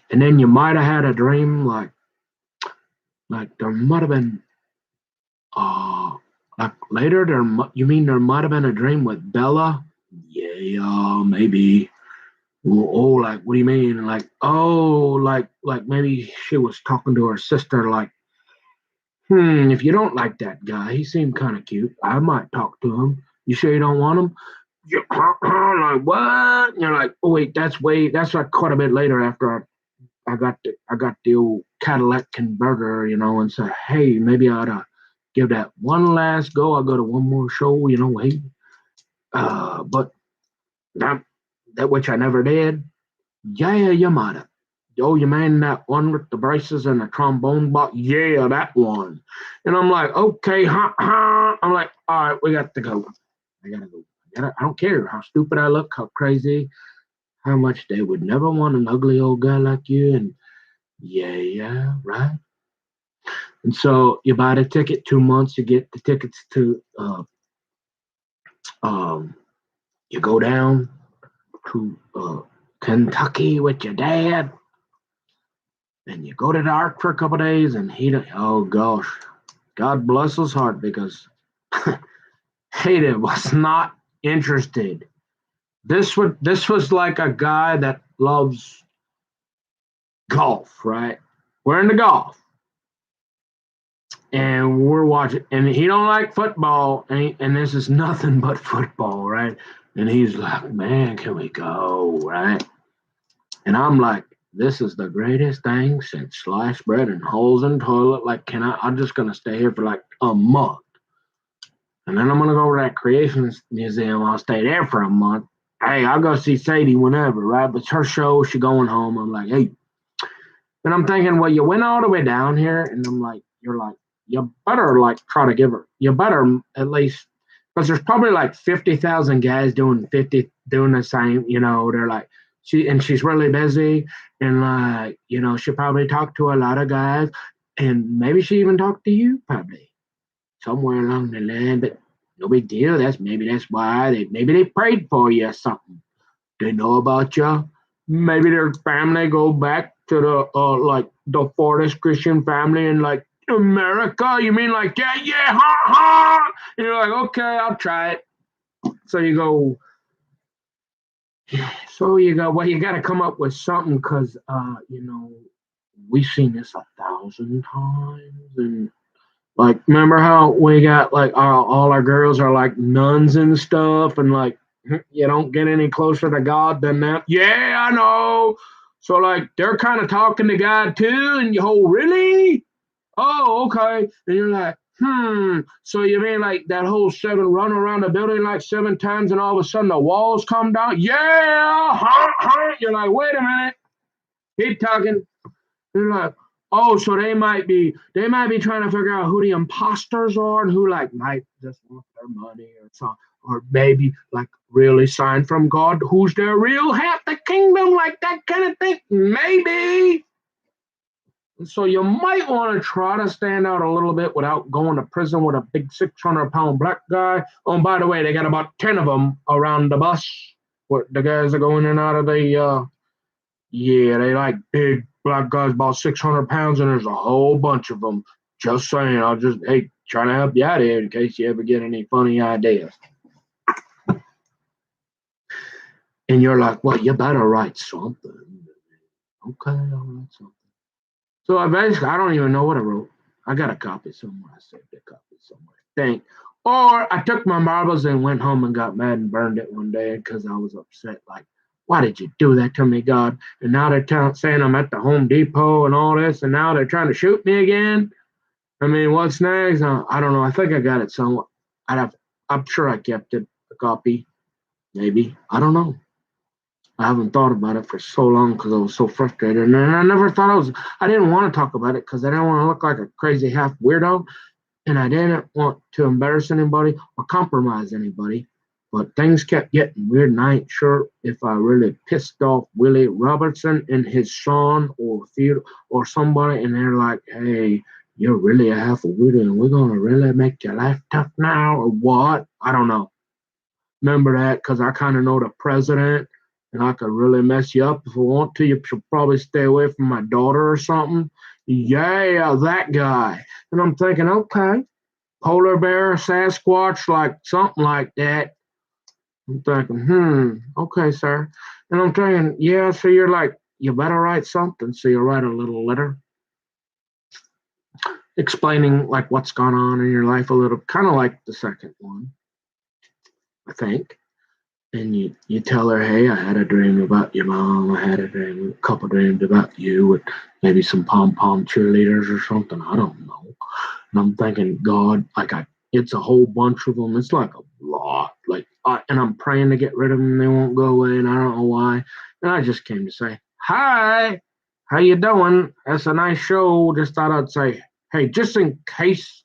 And then you might have had a dream like there might have been like later you mean there might have been a dream with Bella? Yeah, maybe. Oh, like what do you mean? Like like maybe she was talking to her sister like, if you don't like that guy, he seemed kind of cute. I might talk to him. You sure you don't want him? Yeah, like what? And you're like, oh wait, that's like quite a bit later after I got the old Cadillac converter, and said, hey, maybe I ought to give that one last go. I'll go to one more show, hey. But that which I never did. Yeah, you might have. Oh, you mean that one with the braces and the trombone box? Yeah, that one. And I'm like, okay, I'm like, all right, we got to go. I gotta go. I don't care how stupid I look, how crazy, how much they would never want an ugly old guy like you. And yeah, right. And so you buy the ticket 2 months, you get the tickets to um you go down to Kentucky with your dad, and you go to the Ark for a couple of days, and oh gosh, God bless his heart because he was not interested. This was like a guy that loves golf, right? We're into golf, and we're watching, and he don't like football, and this is nothing but football, right? And he's like, man, can we go, right? And I'm like, this is the greatest thing since sliced bread and holes in the toilet. Like, I'm just gonna stay here for like a month. And then I'm going to go to that Creations Museum. I'll stay there for a month. Hey, I'll go see Sadie whenever, right? But it's her show. She going home. I'm like, hey. And I'm thinking, well, you went all the way down here. And I'm like, you're like, you better like try to give her, you better at least, because there's probably like 50,000 guys doing the same, they're like, she's really busy. And like, she probably talked to a lot of guys. And maybe she even talked to you, probably somewhere along the line, but no big deal. That's why they prayed for you or something. They know about you. Maybe their family go back to the like the Forest Christian family in like America. You mean like yeah, ha ha? And you're like, okay, I'll try it. So you go. Well, you got to come up with something because we've seen this 1,000 times. And like, remember how we got like all our girls are like nuns and stuff, and like you don't get any closer to God than that. Yeah, I know. So like they're kind of talking to God too, and you go, really? Oh, okay. And you're like, So you mean like that whole run around the building like 7 times, and all of a sudden the walls come down? Yeah, You're like, wait a minute, keep talking. They're like, oh, so they might be trying to figure out who the imposters are and who like might just want their money or something, or maybe like really sign from God, who's their real half the kingdom, like that kind of thing. Maybe. So you might want to try to stand out a little bit without going to prison with a big 600-pound black guy. Oh, and by the way, they got about 10 of them around the bus. What the guys are going in and out of the yeah, they like big black guys about 600 pounds, and there's a whole bunch of them. Just saying, I'll just, hey, trying to help you out here in case you ever get any funny ideas. And you're like, well, you better write something. Okay, I'll write something. So I don't even know what I wrote. I got a copy somewhere. I saved a copy somewhere. Think. Or I took my marbles and went home and got mad and burned it one day because I was upset. Like, why did you do that to me, God? And now they're saying I'm at the Home Depot and all this, and now they're trying to shoot me again. I mean, what's next? I don't know. I think I got it somewhere. I'm sure I kept it, a copy. Maybe. I don't know. I haven't thought about it for so long because I was so frustrated. And I never thought I didn't want to talk about it because I didn't want to look like a crazy half weirdo. And I didn't want to embarrass anybody or compromise anybody. But things kept getting weird, and I ain't sure if I really pissed off Willie Robertson and his son or Theodore or somebody, and they're like, hey, you're really a half a weirdo, and we're going to really make your life tough now, or what? I don't know. Remember that because I kind of know the president, and I could really mess you up if I want to. You should probably stay away from my daughter or something. Yeah, that guy. And I'm thinking, okay, polar bear, Sasquatch, like something like that. I'm thinking, okay, sir. And I'm thinking, yeah, so you're like, you better write something. So you write a little letter explaining like what's gone on in your life a little, kind of like the second one, I think. And you tell her, hey, I had a dream about your mom. I had a couple dreams about you with maybe some pom-pom cheerleaders or something. I don't know. And I'm thinking, God, it's a whole bunch of them. It's like a lot. And I'm praying to get rid of them. They won't go away, and I don't know why. And I just came to say, hi, how you doing? That's a nice show. Just thought I'd say, hey, just in case,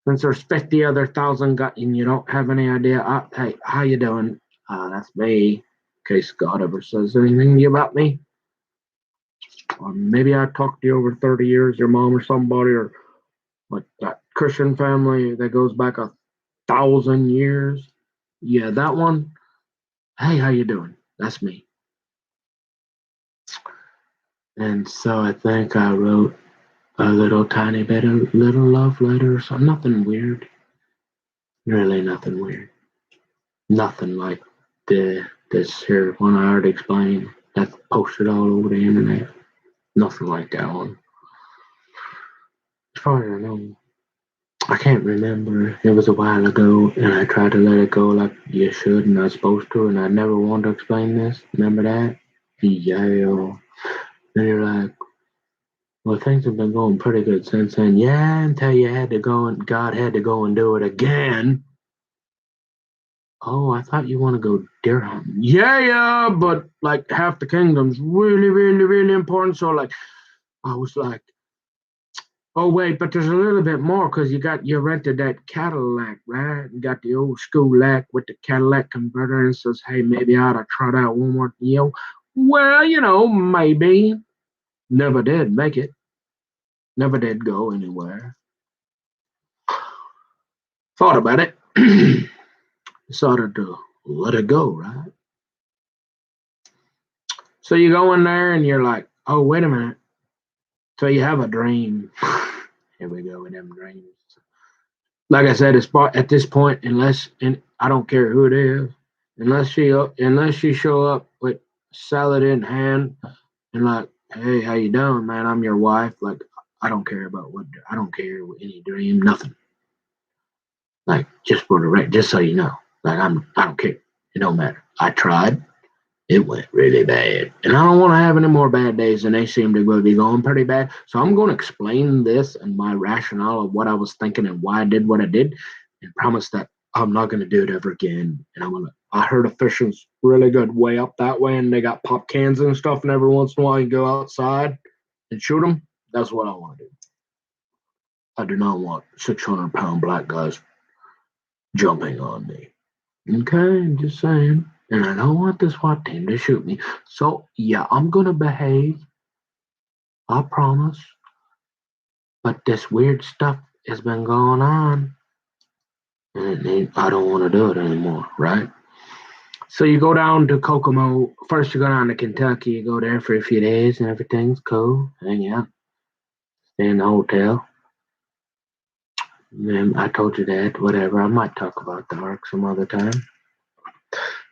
since there's 50 other thousand and you don't have any idea, hey, how you doing? That's me. In case God ever says anything to you about me. Or maybe I talked to you over 30 years, your mom or somebody, or like that Christian family that goes back 1,000 years. Yeah, that one. Hey, how you doing? That's me. And so I think I wrote a little tiny bit of little love letter or something. Nothing weird. Really nothing weird. Nothing like this here one I already explained. That's posted all over the internet. Nothing like that one. As far as I know. I can't remember. It was a while ago, and I tried to let it go like you should, and I was supposed to, and I never wanted to explain this. Remember that? Yeah. And you're like, Well, things have been going pretty good since then. Yeah, until you had to go and God had to go and do it again. Oh, I thought you want to go deer hunting. Yeah, yeah, but like half the kingdom's really, really, really important. So like, I was like, oh wait, but there's a little bit more because you rented that Cadillac, right? You got the old school lack with the Cadillac converter and says, hey, maybe I ought to try that one more. Well, maybe. Never did make it. Never did go anywhere. Thought about it. Decided to let it go, right? So you go in there and you're like, oh, wait a minute. So you have a dream. Here we go with them dreams. Like I said, it's at this point, and I don't care who it is, unless she show up with salad in hand and like, hey, how you doing, man? I'm your wife. Like, I don't care with any dream, nothing. Like, just for the just so you know, like I don't care. It don't matter. I tried. It went really bad. And I don't want to have any more bad days, and they seem to be going pretty bad. So I'm going to explain this and my rationale of what I was thinking and why I did what I did, and promise that I'm not going to do it ever again. And I heard a fishing's really good way up that way, and they got pop cans and stuff, and every once in a while you go outside and shoot them. That's what I want to do. I do not want 600-pound black guys jumping on me. Okay, I'm just saying. And I don't want the SWAT team to shoot me. So, yeah, I'm going to behave. I promise. But this weird stuff has been going on. And I don't want to do it anymore, right? So you go down to Kokomo. First, you go down to Kentucky. You go there for a few days, and everything's cool. Hang out. Stay in the hotel. And I told you that. Whatever. I might talk about the arc some other time.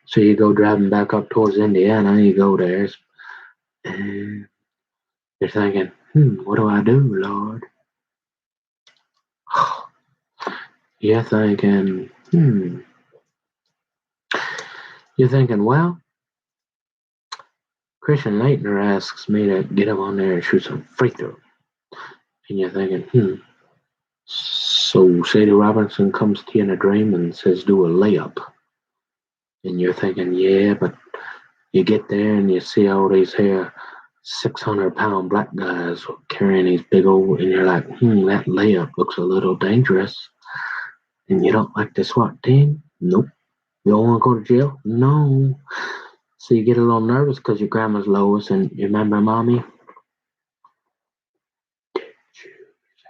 So you go driving back up towards Indiana. You go there. And you're thinking, what do I do, Lord? You're thinking, You're thinking, well, Christian Leitner asks me to get him on there and shoot some free throw. And you're thinking, so Sadie Robertson comes to you in a dream and says, do a layup. And you're thinking, yeah, but you get there and you see all these here 600-pound black guys carrying these big old, and you're like, that layup looks a little dangerous. And you don't like the SWAT team? Nope. You don't want to go to jail? No. So you get a little nervous because your grandma's Lois, and you remember Mommy?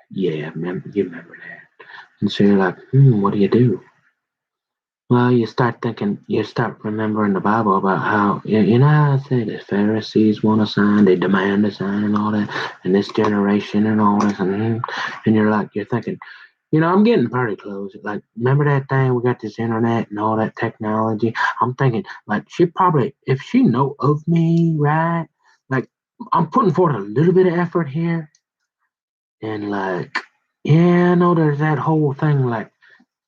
Yeah, you remember that. And so you're like, what do you do? Well, you start remembering the Bible about how, how I say the Pharisees want a sign, they demand a sign and all that, and this generation and all this, and you're thinking, I'm getting pretty close. Like, remember that thing? We got this internet and all that technology. I'm thinking, like, she probably, if she know of me, right? Like, I'm putting forth a little bit of effort here, and like, yeah, I know there's that whole thing. Like,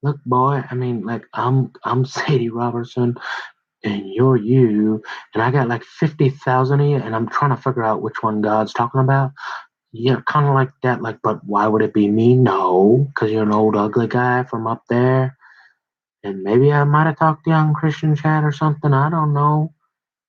look, boy, I mean, like, I'm Sadie Robertson, and you're you, and I got like 50,000 of you, and I'm trying to figure out which one God's talking about. Yeah, kind of like that. Like, but why would it be me? No, because you're an old ugly guy from up there. And maybe I might have talked to you on Christian chat or something. I don't know.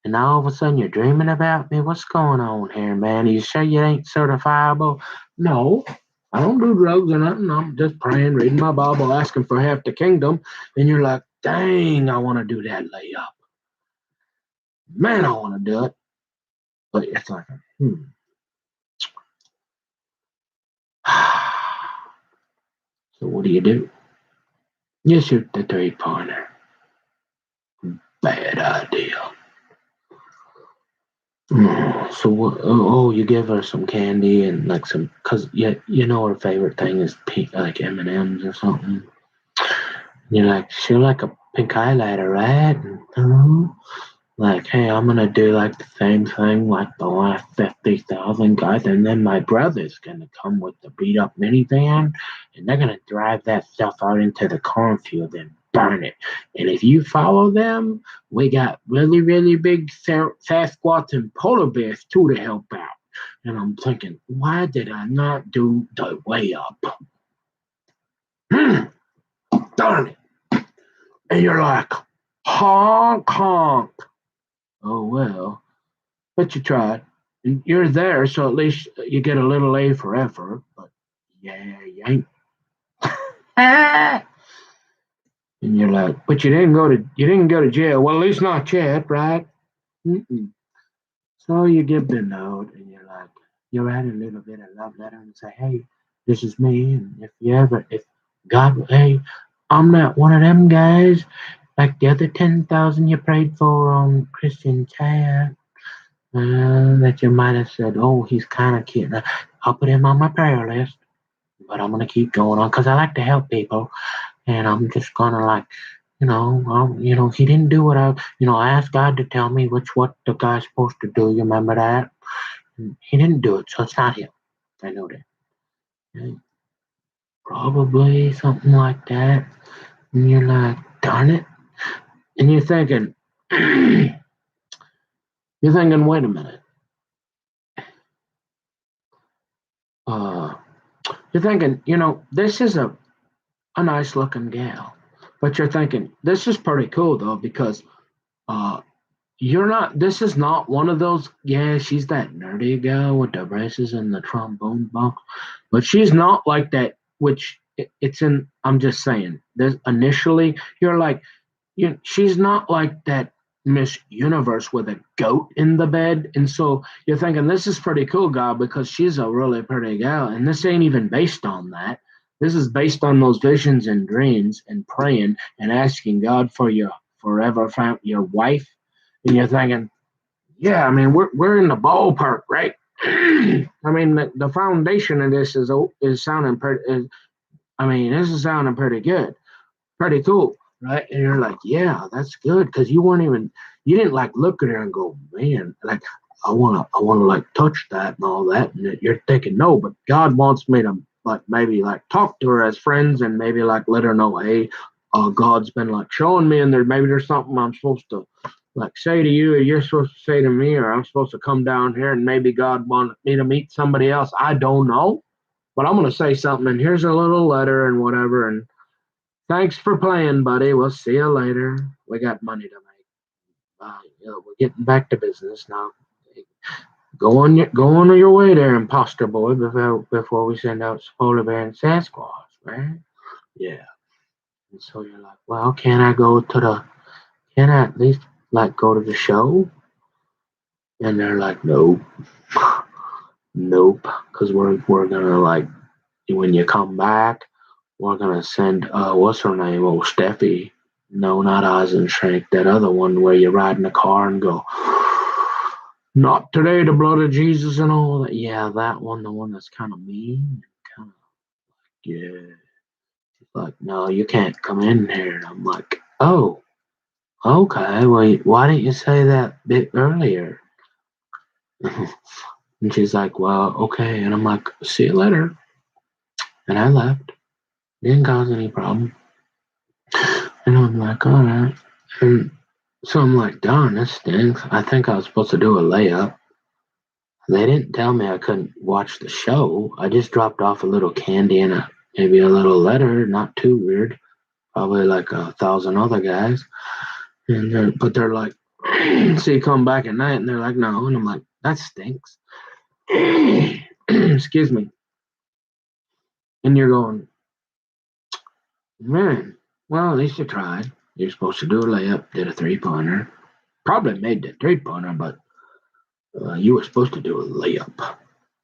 And now all of a sudden you're dreaming about me. What's going on here, man? Are you sure you ain't certifiable? No, I don't do drugs or nothing. I'm just praying, reading my Bible, asking for half the kingdom. And you're like, dang, I want to do that layup. Man, I want to do it. But it's like, So what do? You shoot the three-pointer. Bad idea. So what? Oh, you give her some candy and like some, cause you know her favorite thing is pink, like M&Ms or something. You're like, she'll like a pink highlighter, right? Like, hey, I'm gonna do like the same thing like the last 50,000 guys, and then my brother's gonna come with the beat up minivan, and they're gonna drive that stuff out into the cornfield and burn it. And if you follow them, we got really, really big Sasquatch and polar bears too to help out. And I'm thinking, why did I not do the way up? Darn it. And you're like, honk, honk. Oh, well, but you tried. And you're there, so at least you get a little A for effort. But yeah, you ain't. And you're like, but you didn't go to jail. Well, at least not yet, right? Mm-mm. So you give the note, and you're like, you write a little bit of love letter and say, hey, this is me, and if God, hey, I'm not one of them guys like the other 10,000 you prayed for on Christian chat. That you might have said, oh, he's kind of cute. I'll put him on my prayer list, but I'm gonna keep going on because I like to help people, and I'm just gonna like, he didn't do what I asked God to tell me what the guy's supposed to do. You remember that? And he didn't do it, so it's not him. I know that. And probably something like that, and you're like, darn it, and you're thinking, wait a minute. Uh, you're thinking, this is a nice looking gal. But you're thinking, this is pretty cool though, because uh this is not one of those, yeah, she's that nerdy gal with the braces and the trombone box. But she's not like that, which it's in, I'm just saying, there's initially you're like, she's not like that Miss Universe with a goat in the bed. And so you're thinking, this is pretty cool, gal, because she's a really pretty gal. And this ain't even based on that. This is based on those visions and dreams and praying and asking God for your forever your wife. And you're thinking, yeah, I mean, we're in the ballpark, right? I mean, the foundation of this is sounding pretty. This is sounding pretty good, pretty cool, right? And you're like, yeah, that's good, because you didn't like look at her and go, man, like I wanna like touch that and all that. And you're thinking, no, but God wants me to like maybe like talk to her as friends and maybe like let her know, hey, God's been like showing me, and there's something I'm supposed to like say to you, or you're supposed to say to me, or I'm supposed to come down here, and maybe God wanted me to meet somebody else. I don't know, but I'm gonna say something, and here's a little letter and whatever, and thanks for playing, buddy. We'll see you later. We got money to make. We're getting back to business now. Go on your way there, imposter boy, before we send out Polar Bear and Sasquatch, right? Yeah. And so you're like, well, can I at least like go to the show? And they're like, nope, nope, because we're gonna like, when you come back, we're gonna send what's her name? Oh, Steffi. No, not Oz and Shrek. That other one where you ride in the car and go, not today, the blood of Jesus and all that. Yeah, that one, the one that's kind of mean, kind of, yeah. She's like, no, you can't come in here. And I'm like, oh, okay. Well, why didn't you say that bit earlier? And she's like, well, okay. And I'm like, see you later. And I left. Didn't cause any problem. And I'm like, all right. And so I'm like, darn, this stinks. I think I was supposed to do a layup. They didn't tell me I couldn't watch the show. I just dropped off a little candy and maybe a little letter, not too weird. Probably like 1,000 other guys. But they're like, so you come back at night, and they're like, no. And I'm like, that stinks. Excuse me. And you're going, man, well, at least you tried. You're supposed to do a layup, did a 3-pointer. Probably made the 3-pointer, but you were supposed to do a layup.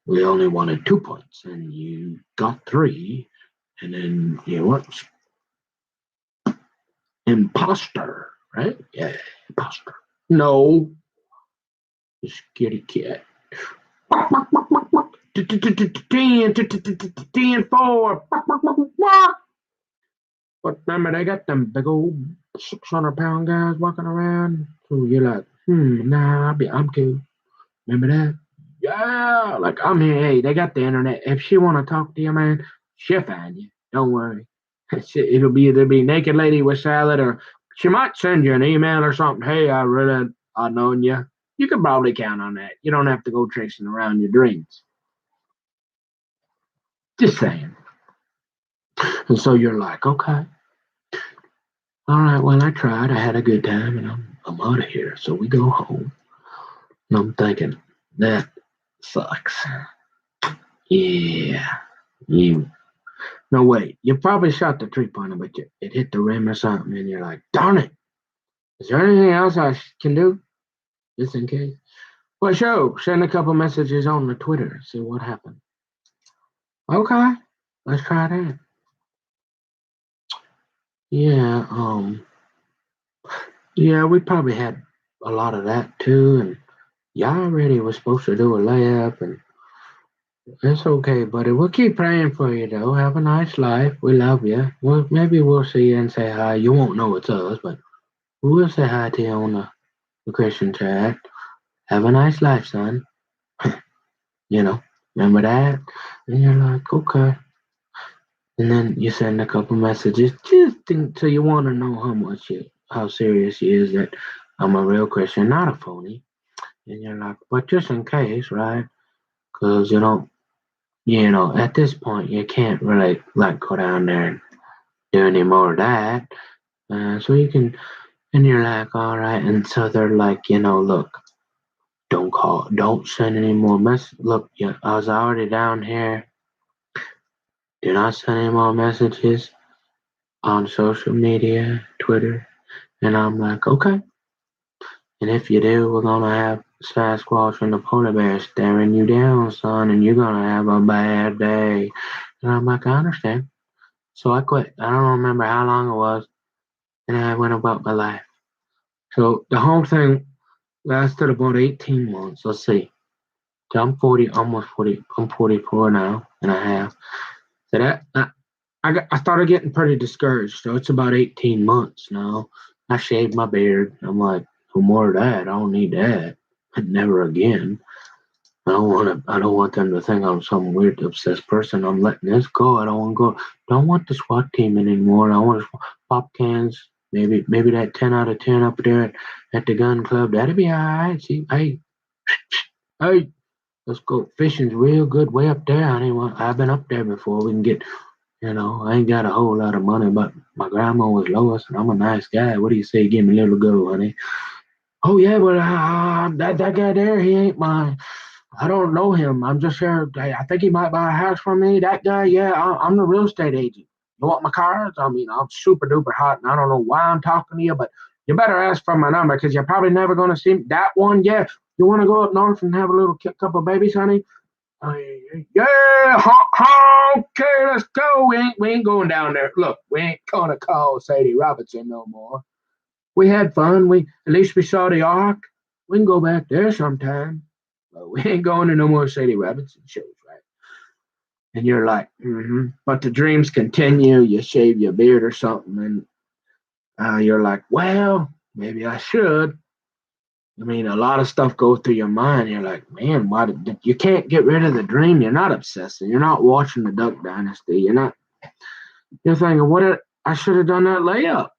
We only wanted 2 points, and you got 3, and then you what? Imposter, right? Yeah, imposter. No, scaredy cat. 10-4. But remember, they got them big old 600-pound guys walking around. So you're like, nah, I'm cool. Remember that? Yeah, like I'm here. Hey, they got the internet. If she want to talk to you, man, she'll find you. Don't worry. It'll be naked lady with salad, or she might send you an email or something. Hey, I known you. You can probably count on that. You don't have to go chasing around your dreams. Just saying. And so you're like, okay, all right, well, I tried. I had a good time, and I'm out of here. So we go home. And I'm thinking, that sucks. Yeah. You. No, wait. You probably shot the three pointer, but it hit the rim or something, and you're like, darn it. Is there anything else I can do? Just in case. Well, sure. Send a couple messages on the Twitter. See what happened. Okay. Let's try that. Yeah. Yeah, we probably had a lot of that too, and y'all already was supposed to do a layup, and it's okay, buddy. We'll keep praying for you, though. Have a nice life. We love you. Well, maybe we'll see you and say hi. You won't know it's us, but we'll say hi to you on the Christian chat. Have a nice life, son. You know, remember that? And you're like, okay. And then you send a couple messages just till you want to know how serious you is that I'm a real Christian, not a phony. And you're like, but just in case, right? Because at this point, you can't really like go down there and do any more of that. So you can, and you're like, all right. And so they're like, look, don't call, don't send any more messages. Look, yeah, I was already down here. Do not send any more messages on social media, Twitter. And I'm like, okay. And if you do, we're gonna have Sasquatch and the polar bear staring you down, son, and you're gonna have a bad day. And I'm like, I understand. So I quit. I don't remember how long it was, and I went about my life. So the whole thing lasted about 18 months. Let's see. So I'm 40, almost 40. I'm 44 now and a half. So I started getting pretty discouraged. So it's about 18 months now. I shaved my beard. I'm like, no more of that. I don't need that. Never again. I don't want them to think I'm some weird obsessed person. I'm letting this go. I don't want to go. Don't want the SWAT team anymore. I want to pop cans. Maybe that 10 out of 10 up there at the gun club. That'd be all right. See, hey, let's go. Fishing's real good way up there. I've been up there before. We can get. I ain't got a whole lot of money, but my grandma was Lois, and I'm a nice guy. What do you say? Give me a little go, honey. Oh yeah, but that guy there, he ain't mine. I don't know him. I'm just here. I think he might buy a house from me. That guy, yeah, I'm the real estate agent. You want my cards? I mean, I'm super duper hot, and I don't know why I'm talking to you, but you better ask for my number because you're probably never going to see that one. Yeah, you want to go up north and have a little couple of babies, honey? Yeah, okay, let's go. We ain't going down there. Look, we ain't gonna call Sadie Roberts no more. We had fun. At least we saw the Ark. We can go back there sometime. But we ain't going to no more Sadie Robinson shows, right? And you're like, mm-hmm. But the dreams continue. You shave your beard or something, and you're like, well, maybe I should. I mean, a lot of stuff goes through your mind. You're like, man, why did you can't get rid of the dream? You're not obsessing. You're not watching the Duck Dynasty. You're not. You're thinking, I should have done that layup.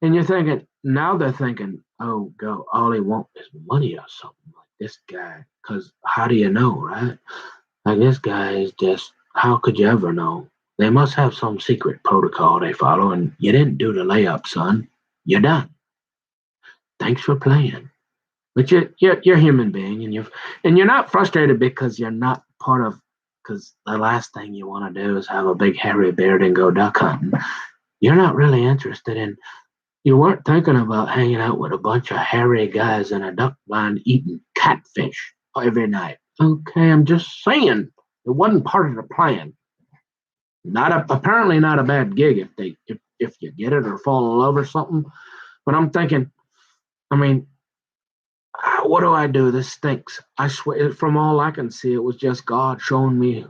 And you're thinking, now they're thinking, oh, go, all he wants is money or something like this guy. Because how do you know, right? Like this guy is just, how could you ever know? They must have some secret protocol they follow, and you didn't do the layup, son. You're done. Thanks for playing. But you're a human being, and you're not frustrated because you're not part of. Because the last thing you want to do is have a big hairy beard and go duck hunting. You're not really interested in. You weren't thinking about hanging out with a bunch of hairy guys in a duck blind eating catfish every night. Okay, I'm just saying it wasn't part of the plan. Apparently not a bad gig if you get it or fall in love or something. But I'm thinking, I mean, what do I do? This stinks. I swear, from all I can see, it was just God showing me,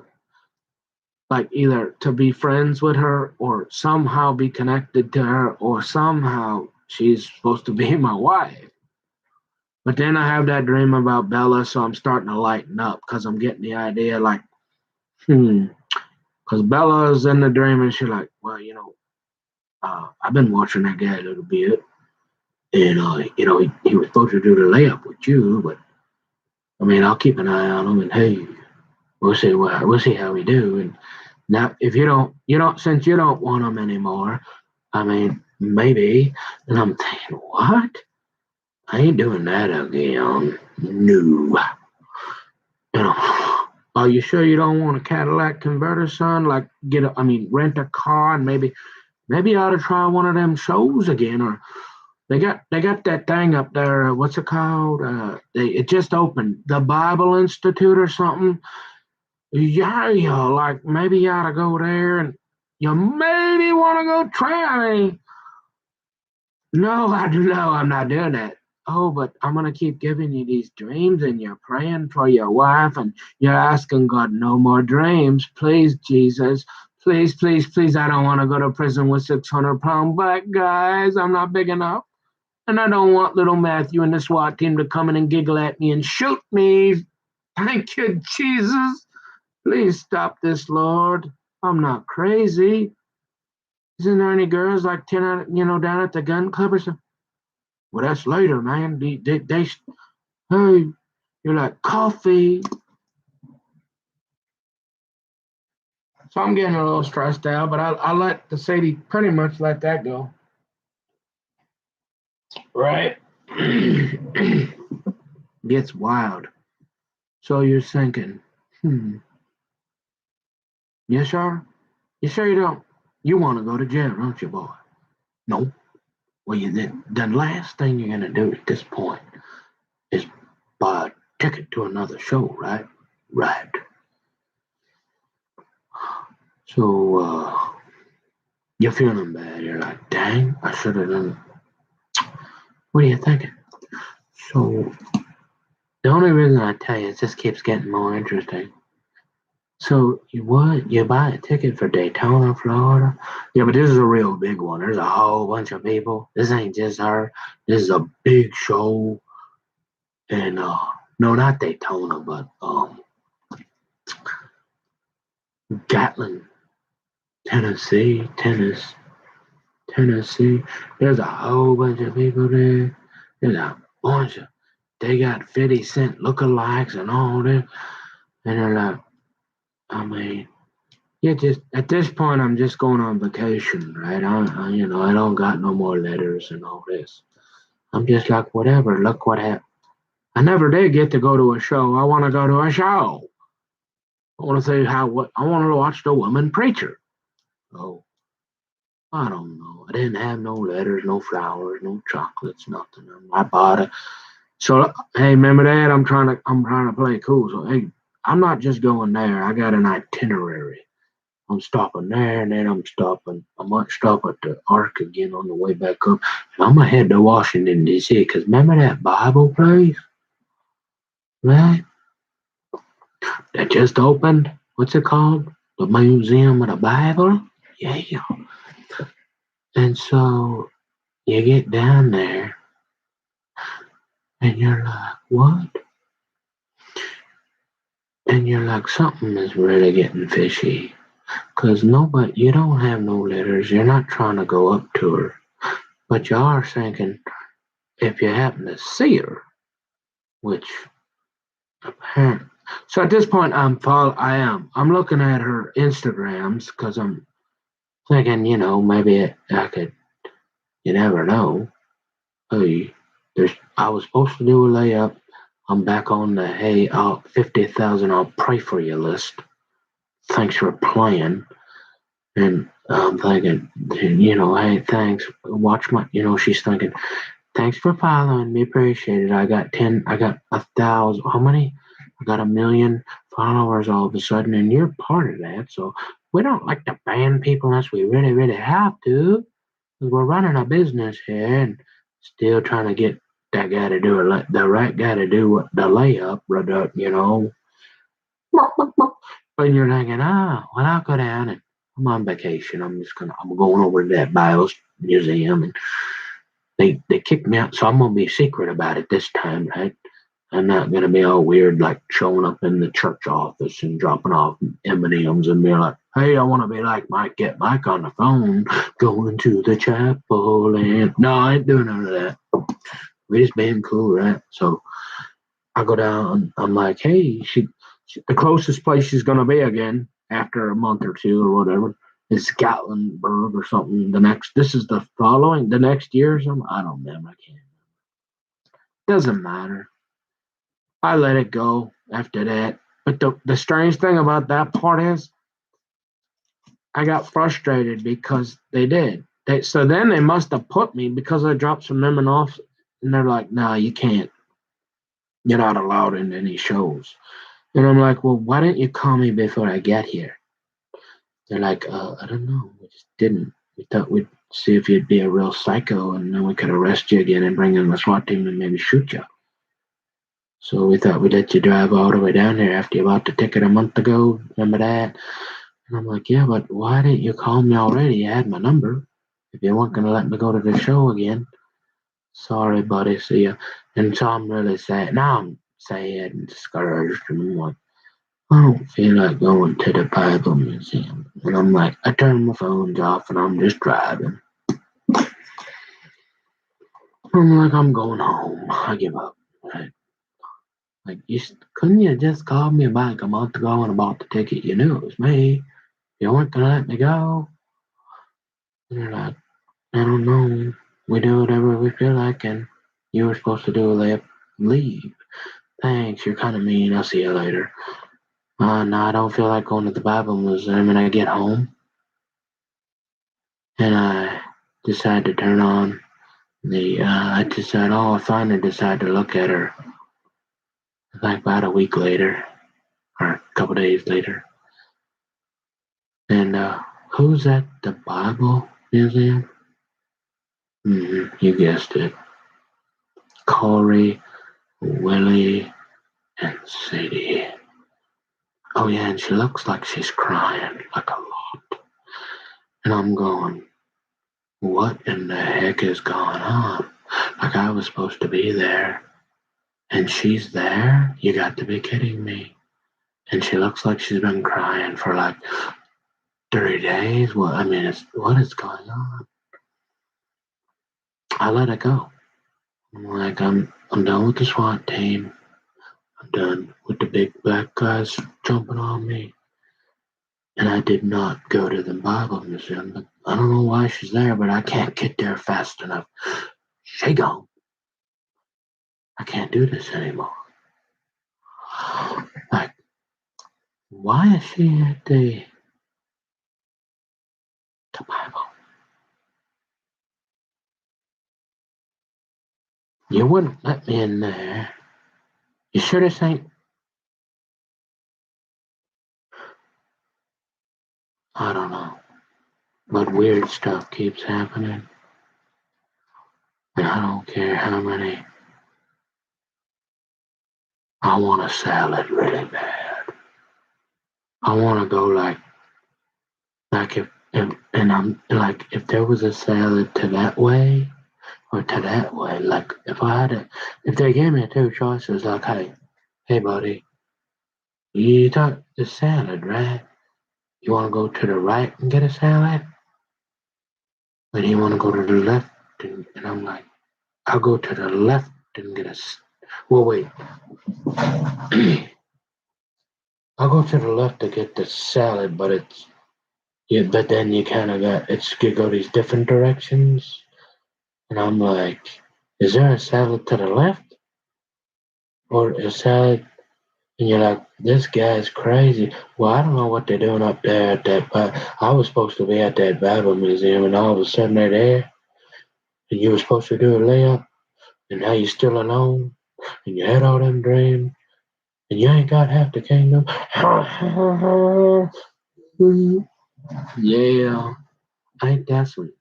like, either to be friends with her or somehow be connected to her or somehow she's supposed to be my wife. But then I have that dream about Bella, so I'm starting to lighten up because I'm getting the idea, like, because Bella's in the dream and she's like, well, I've been watching that guy a little bit. And he was supposed to do the layup with you, but I mean, I'll keep an eye on him, and hey, we'll see how we do. And now, if since you don't want him anymore, I mean, maybe. And I'm thinking, what? I ain't doing that again. No. Are you sure you don't want a Cadillac converter, son? Like, rent a car, and maybe I ought to try one of them shows again. Or they got that thing up there. What's it called? It just opened, the Bible Institute or something. Yeah, like maybe you ought to go there, and you maybe want to go try me. No, I do know I'm not doing that. Oh, but I'm gonna keep giving you these dreams, and you're praying for your wife, and you're asking God no more dreams. Please, Jesus. Please, please, please. I don't want to go to prison with 600-pound black guys. I'm not big enough. And I don't want little Matthew and the SWAT team to come in and giggle at me and shoot me. Thank you, Jesus. Please stop this, Lord. I'm not crazy. Isn't there any girls like 10, down at the gun club or something? Well, that's later, man. Hey, you're like coffee. So I'm getting a little stressed out, but I let the Sadie pretty much let that go. Right? Gets wild. So you're thinking, you sure? You sure you don't? You want to go to jail, don't you, boy? No. Well, the last thing you're going to do at this point is buy a ticket to another show, right? Right. So you're feeling bad. You're like, dang, I should have done. What are you thinking? So the only reason I tell you is this keeps getting more interesting. So you buy a ticket for Daytona, Florida? Yeah, but this is a real big one. There's a whole bunch of people. This ain't just her. This is a big show. And no, not Daytona, but Gatlin, Tennessee. There's a whole bunch of people there. There's a bunch of. They got 50 Cent lookalikes and all that. And they're like, I mean, yeah, just at this point, I'm just going on vacation, right? I don't got no more letters and all this. I'm just like, whatever. Look what happened. I never did get to go to a show. I want to go to a show. I want to say what I want to watch the woman preacher. Oh, I don't know. I didn't have no letters, no flowers, no chocolates, nothing. I bought it. So hey, remember that? I'm trying to play cool. So hey, I'm not just going there. I got an itinerary. I'm stopping there, and then I might stop at the Ark again on the way back up. And I'm gonna head to Washington D.C. Because remember that Bible place, right? That just opened. What's it called? The Museum of the Bible. Yeah. And so you get down there, and you're like, what? And you're like, something is really getting fishy. Because you don't have no letters. You're not trying to go up to her. But you are thinking, if you happen to see her, which apparently. So at this point, I'm looking at her Instagrams because I'm thinking, maybe I could. You never know. Hey, I was supposed to do a layup. I'm back on the 50,000. I'll pray for you list. Thanks for playing. And I'm thinking, hey, thanks. Watch my. She's thinking, thanks for following me. Appreciate it. I got 1,000. How many? I got 1 million followers all of a sudden, and you're part of that. So we don't like to ban people unless we really, really have to. Because we're running a business here and still trying to get that guy to do it, the right guy to do the layup, And you're thinking, well, I'll go down and I'm on vacation. I'm going over to that Bible museum, and they kicked me out, so I'm gonna be secret about it this time, right? I'm not gonna be all weird, like showing up in the church office and dropping off M&Ms and being like, "Hey, I want to be like Mike. Get Mike on the phone, going to the chapel." And no, I ain't doing none of that. We just being cool, right? So I go down. I'm like, "Hey, the closest place she's gonna be again after a month or two or whatever is Gatlinburg or something. This is the next year or something. I don't remember. I can't. Doesn't matter. I let it go after that. But the strange thing about that part is I got frustrated because they did. So then they must have put me because I dropped some women off, and they're like, "No, you can't. You're not allowed in any shows." And I'm like, "Well, why didn't you call me before I get here?" They're like, "I don't know. We just didn't. We thought we'd see if you'd be a real psycho, and then we could arrest you again and bring in the SWAT team and maybe shoot you. So we thought we'd let you drive all the way down here after you bought the ticket a month ago. Remember that?" And I'm like, "Yeah, but why didn't you call me already? You had my number. If you weren't going to let me go to the show again, sorry, buddy. See ya." And so I'm really sad. Now I'm sad and discouraged. And I'm like, I don't feel like going to the Bible Museum. And I'm like, I turn my phones off and I'm just driving. I'm like, I'm going home. I give up. Right? Like, couldn't you just call me back a month ago and I bought the ticket? You knew it was me. You weren't going to let me go. And they're like, I don't know. We do whatever we feel like, and you were supposed to do a leave. Thanks, you're kind of mean. I'll see you later. No, I don't feel like going to the Bible Museum, and I get home, and I decide to turn on I finally decide to look at her, like about a week later, or a couple days later. And who's at the Bible Museum? You guessed it. Corey, Willie, and Sadie. Oh yeah, and she looks like she's crying, like a lot. And I'm going, what in the heck is going on? Like I was supposed to be there, and she's there? You got to be kidding me. And she looks like she's been crying for like 3 days. Well, I mean, what is going on? I let it go. I'm like, I'm done with the SWAT team. I'm done with the big black guys jumping on me. And I did not go to the Bible Museum, but I don't know why she's there, but I can't get there fast enough. She gone. I can't do this anymore. Like, why is she at the Bible? You wouldn't let me in there. You sure this ain't? I don't know. But weird stuff keeps happening. And I don't care how many. I want a salad really bad. I want to go and I'm like, if there was a salad to that way or to that way, like if they gave me two choices, like, hey, buddy, you thought the salad, right? You want to go to the right and get a salad? Or do you want to go to the left? And I'm like, I'll go to the left and well, wait. I'll go to the left to get the salad, but then you kind of you go these different directions. And I'm like, is there a salad to the left or a salad? And you're like, this guy's crazy. Well, I don't know what they're doing up there at I was supposed to be at that Bible Museum, and all of a sudden they're there, and you were supposed to do a layup, and now you're still alone, and you had all them dreams, and you ain't got half the kingdom. Yeah, ain't that sweet?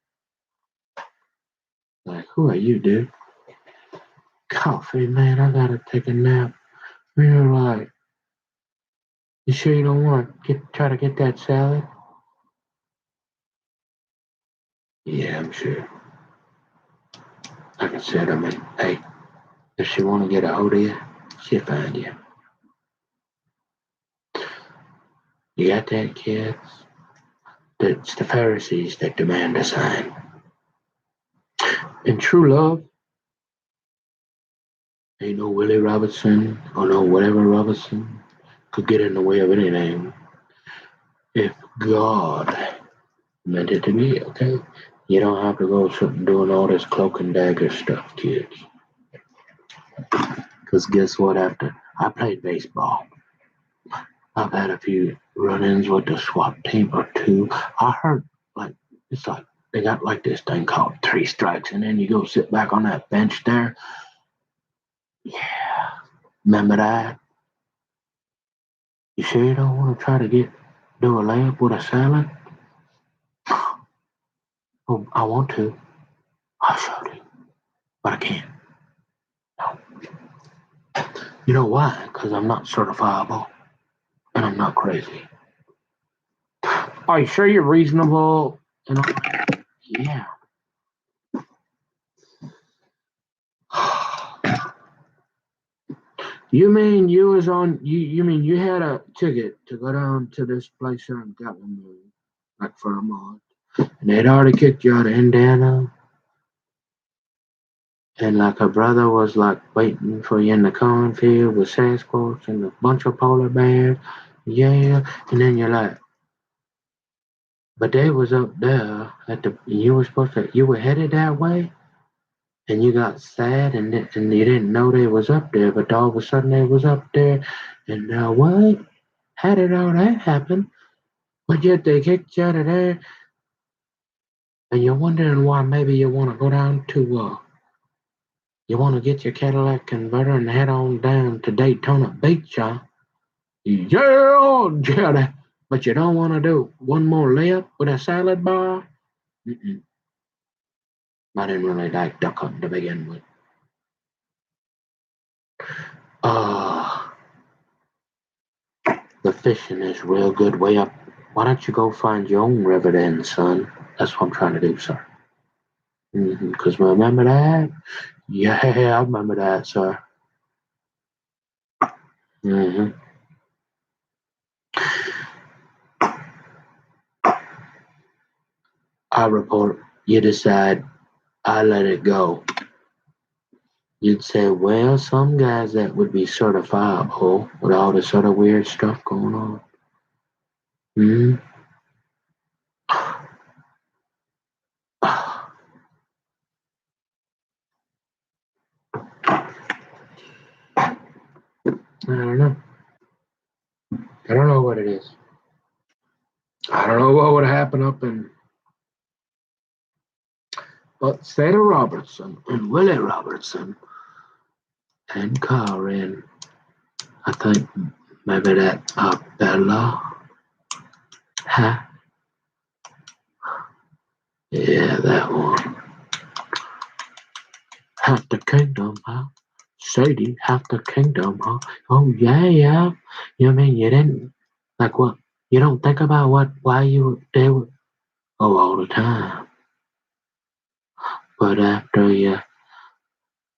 Like, who are you, dude? Coffee, man, I gotta take a nap. You're like, you sure you don't want to try to get that salad? Yeah, I'm sure. Like I said, I mean, hey, does she want to get a hold of you? She'll find you. You got that, kids? It's the Pharisees that demand a sign. In true love, ain't no Willie Robertson or no whatever Robertson could get in the way of anything. If God meant it to be, okay? You don't have to go doing all this cloak and dagger stuff, kids. Because guess what? After I played baseball, I've had a few run-ins with the SWAT team or two. I heard, like, it's like they got like this thing called 3 strikes, and then you go sit back on that bench there. Yeah, remember that? You sure you don't want to try to do a layup with a salad? Oh, I want to. I sure do, but I can't. No. You know why? Because I'm not certifiable, and I'm not crazy. Are you sure you're reasonable? And all that? Yeah. You mean you was on you mean you had a ticket to go down to this place here in Gatlinburg, like for a month, and they'd already kicked you out of Indiana, and like a brother was like waiting for you in the cornfield with Sasquatch and a bunch of polar bears, yeah, and then you're like, but they was up there you were supposed to, you were headed that way, and you got sad and you didn't know they was up there, but all of a sudden they was up there, and now what? How did all that happen? But yet they kicked you out of there, and you're wondering why maybe you want to go down to, you want to get your Cadillac converter and head on down to Daytona Beach, huh? Yeah, but you don't want to do one more layup with a salad bar? Mm-mm. I didn't really like duck hunting to begin with. Uh, the fishing is real good way up. Why don't you go find your own river then, son? That's what I'm trying to do, sir. Because remember that? Yeah, I remember that, sir. hmm I report. You decide. I let it go. You'd say, well, some guys that would be certifiable with all this other weird stuff going on. Hmm. I don't know. I don't know what it is. I don't know what would happen up in. But Sadie Robertson and Willie Robertson and Karen, I think maybe that Bella, huh? Yeah, that one. Half the kingdom, huh? Sadie, half the kingdom, huh? Oh yeah, yeah. You mean you didn't like what? You don't think about why you they were all the time. But after you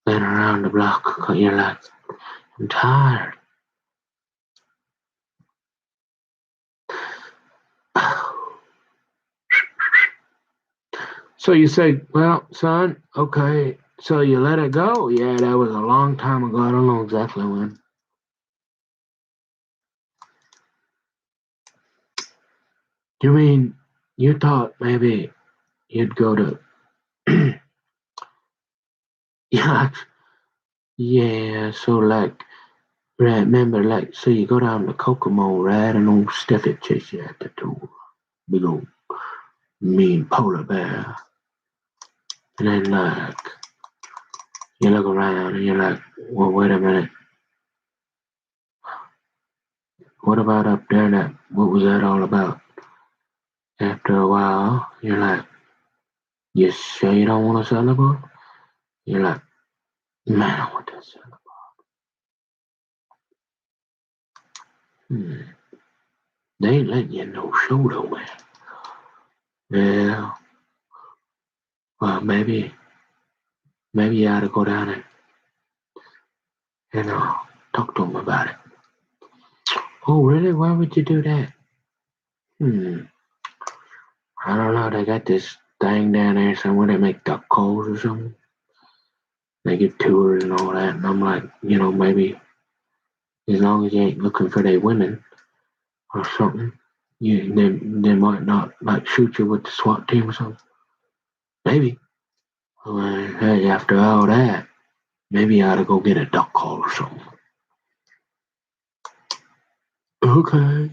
been around the block, you're like, I'm tired. So you say, well, son, okay, so you let it go? Yeah, that was a long time ago. I don't know exactly when. You mean you thought maybe you'd go to, yeah, yeah, so like, right, remember, like, so you go down to Kokomo, right, and old Steffi chase you at the door. Big old mean polar bear. And then, like, you look around and you're like, well, wait a minute. What about up there? What was that all about? After a while, you're like, you sure you don't want to celebrate? You're like, man, I want to celebrate. Hmm. They ain't letting you no show though, man. Yeah. Well, maybe you ought to go down and, you know. talk to him about it. Oh, really? Why would you do that? I don't know. They got this thing down there somewhere they make duck calls or something. They give tours and all that. And I'm like, maybe as long as you ain't looking for their women or something, they might not like shoot you with the SWAT team or something. Maybe. Like, hey, after all that, maybe I ought to go get a duck call or something. Okay.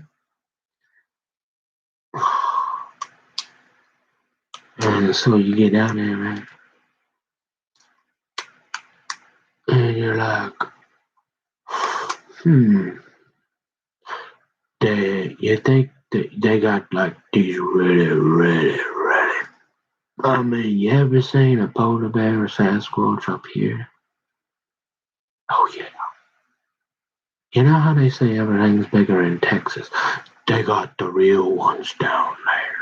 And so you get down there, man, and you're like, you think that they got like these really. I mean, you ever seen a polar bear or Sasquatch up here? Oh yeah. You know how they say everything's bigger in Texas? They got the real ones down there.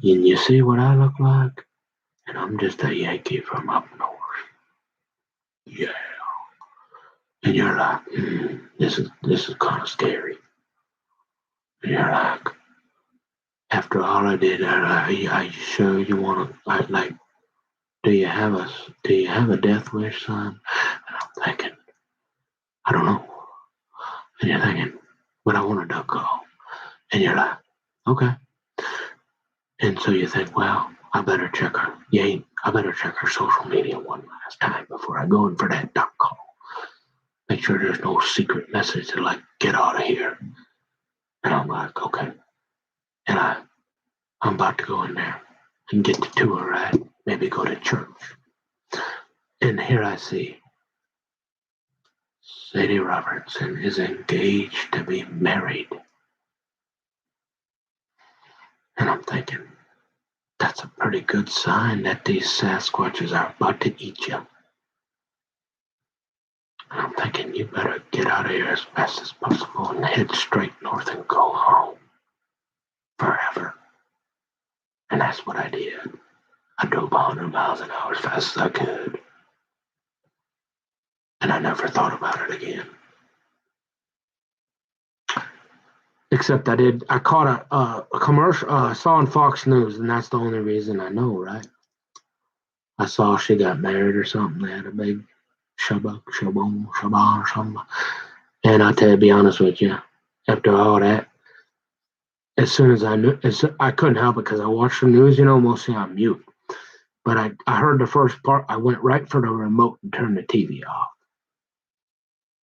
And you see what I look like? And I'm just a Yankee from up north. Yeah. And you're like, this is kind of scary. And you're like, after all I did, are you sure you want to, like, do you have a death wish, son? And I'm thinking, I don't know. And you're thinking, but I want a duck call. And you're like, okay. And so you think, well, I better check her. I better check her social media one last time before I go in for that duck call. Make sure there's no secret message to like get out of here. And I'm like, okay. And I'm about to go in there and get the tour, right? Maybe go to church. And here I see Sadie Roberts is engaged to be married. And I'm thinking, that's a pretty good sign that these Sasquatches are about to eat you. And I'm thinking, you better get out of here as fast as possible and head straight north and go home. Forever. And that's what I did. I drove 100 miles an hour as fast as I could. And I never thought about it again. Except I caught a commercial, I saw on Fox News, and that's the only reason I know, right? I saw she got married or something. They had a big shabba or something. And I tell you, to be honest with you, after all that, as soon as I knew, I couldn't help it because I watched the news, mostly on mute. But I heard the first part. I went right for the remote and turned the TV off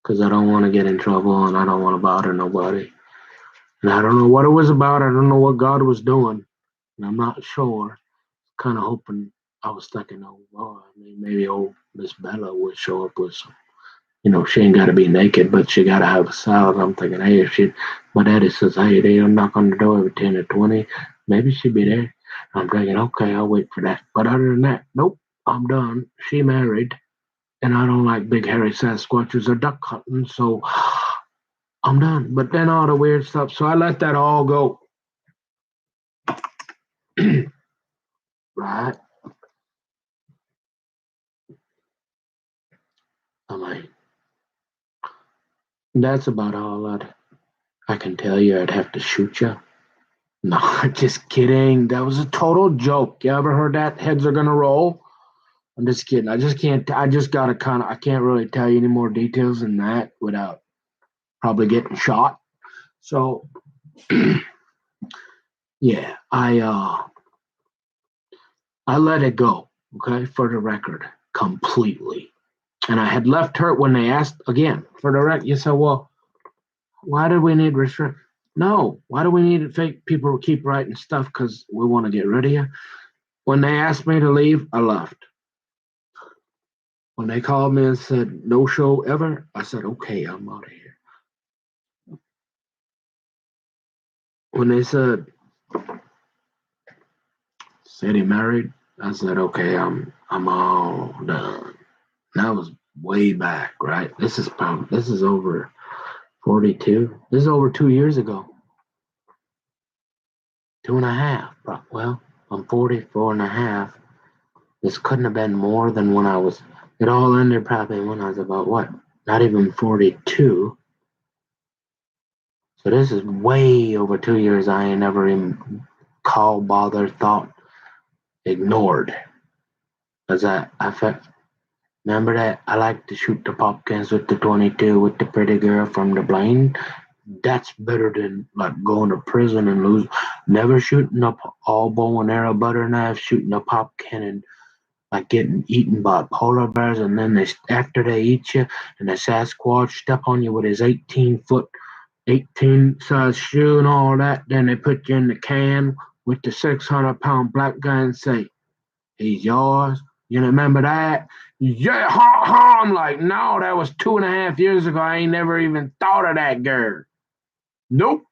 because I don't want to get in trouble and I don't want to bother nobody. And I don't know what it was about. I don't know what God was doing. And I'm not sure. Kind of hoping, I was thinking, oh, well, maybe old Miss Bella would show up with some, she ain't got to be naked, but she got to have a salad. I'm thinking, hey, my daddy says, hey, they knock on the door every 10 or 20, maybe she'd be there. I'm thinking, okay, I'll wait for that. But other than that, nope, I'm done. She married, and I don't like big hairy Sasquatches or duck hunting, so I'm done. But then all the weird stuff, so I let that all go. Right? I'm like, that's about all I can tell you. I'd have to shoot you. No, just kidding. That was a total joke. You ever heard that? Heads are gonna roll. I'm just kidding. I just can't. I just gotta I can't really tell you any more details than that without probably getting shot. So, yeah, I let it go. Okay, for the record, completely. And I had left her when they asked again for the record. You said, well, why do we need restrict? No, why do we need fake people to keep writing stuff? Because we want to get rid of you. When they asked me to leave, I left. When they called me and said, no show ever, I said, okay, I'm out of here. When they said, Sadie married, I said, okay, I'm all done. That was way back, right? This is over 42. This is over 2 years ago. 2.5. Well, I'm 44 and a half. This couldn't have been more than when it all ended probably when I was about what? not even 42. So this is way over 2 years I ain't never even called, bothered, thought, ignored. Cause remember that I like to shoot the pumpkins with the 22 with the pretty girl from the blind. That's better than like going to prison and lose. Never shooting up all bow and arrow butter knife, shooting a pop cannon, like getting eaten by polar bears, and then after they eat you, and the Sasquatch step on you with his 18-foot, 18 size shoe and all that. Then they put you in the can with the 600-pound black guy and say, "He's yours." You remember that? Yeah, ha ha. I'm like, no, that was 2.5 years ago. I ain't never even thought of that girl. Nope.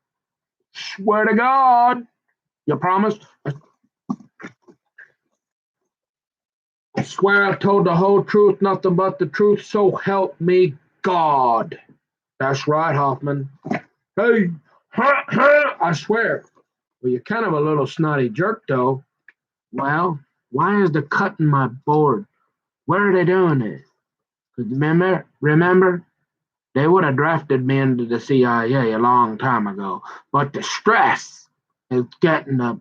Swear to God. You promise? I swear I told the whole truth, nothing but the truth, so help me God. That's right, Hoffman. Hey, I swear. Well, you're kind of a little snotty jerk, though. Well, why is the cut in my board? Where are they doing this? 'Cause remember, they would have drafted me into the CIA a long time ago. But the stress is getting up.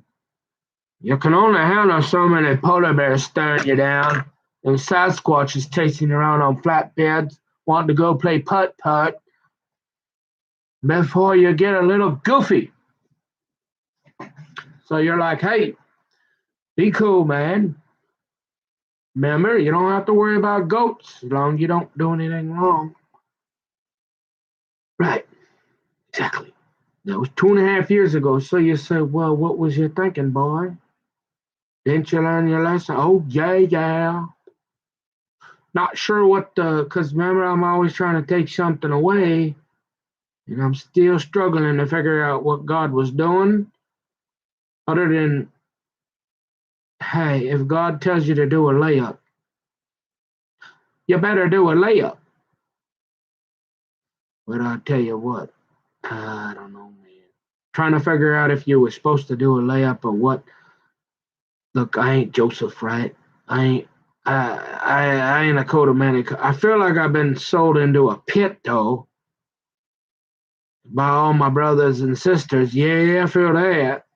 You can only handle so many polar bears staring you down, and Sasquatches chasing you around on flatbeds, wanting to go play putt-putt before you get a little goofy. So you're like, hey, be cool, man. Remember, you don't have to worry about goats as long as you don't do anything wrong. Right, exactly. That was 2.5 years ago. So you say, well, what was you thinking, boy? Didn't you learn your lesson? Oh, yeah, yeah. Not sure what because remember, I'm always trying to take something away, and I'm still struggling to figure out what God was doing, other than, hey, if God tells you to do a layup, you better do a layup. But I'll tell you what, I don't know, man. Trying to figure out if you were supposed to do a layup or what. Look, I ain't Joseph, right? I ain't. I ain't a coat-o-manic. I feel like I've been sold into a pit, though, by all my brothers and sisters. Yeah, I feel that.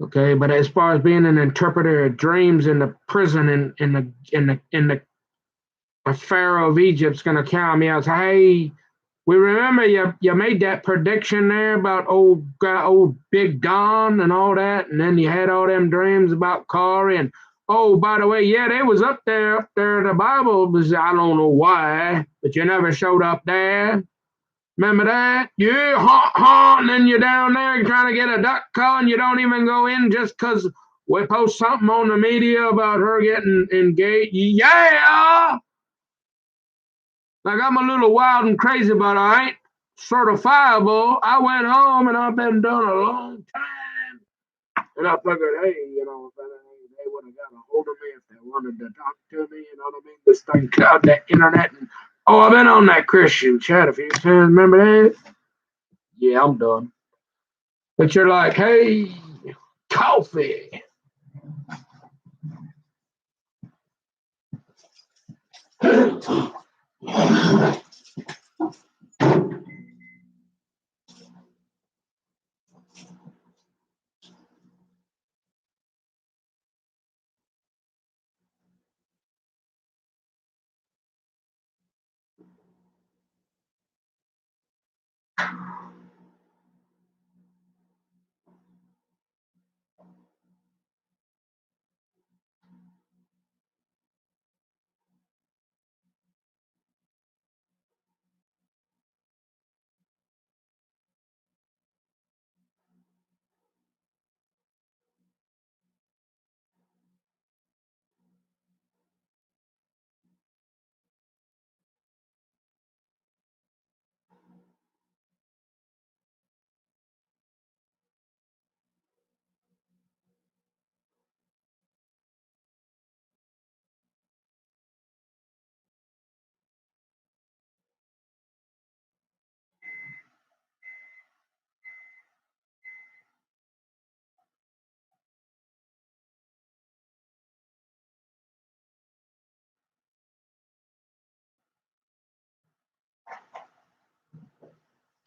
Okay, but as far as being an interpreter of dreams in the prison in the Pharaoh of Egypt's gonna count me out. Say, hey, we remember you made that prediction there about old Big Don and all that, and then you had all them dreams about Corey and oh, by the way, yeah, they was up there. The Bible was, I don't know why, but you never showed up there. Remember that? Yeah, ha ha, and then you're down there trying to get a duck call, and you don't even go in just because we post something on the media about her getting engaged. Yeah, like I'm a little wild and crazy, but I ain't certifiable. I went home and I've been done a long time, and I figured, hey, they would have got a hold of me if they wanted to talk to me. You know what I mean? This thing cloud that internet, and oh, I've been on that Christian chat a few times. Remember that? Yeah, I'm done. But you're like, hey, coffee.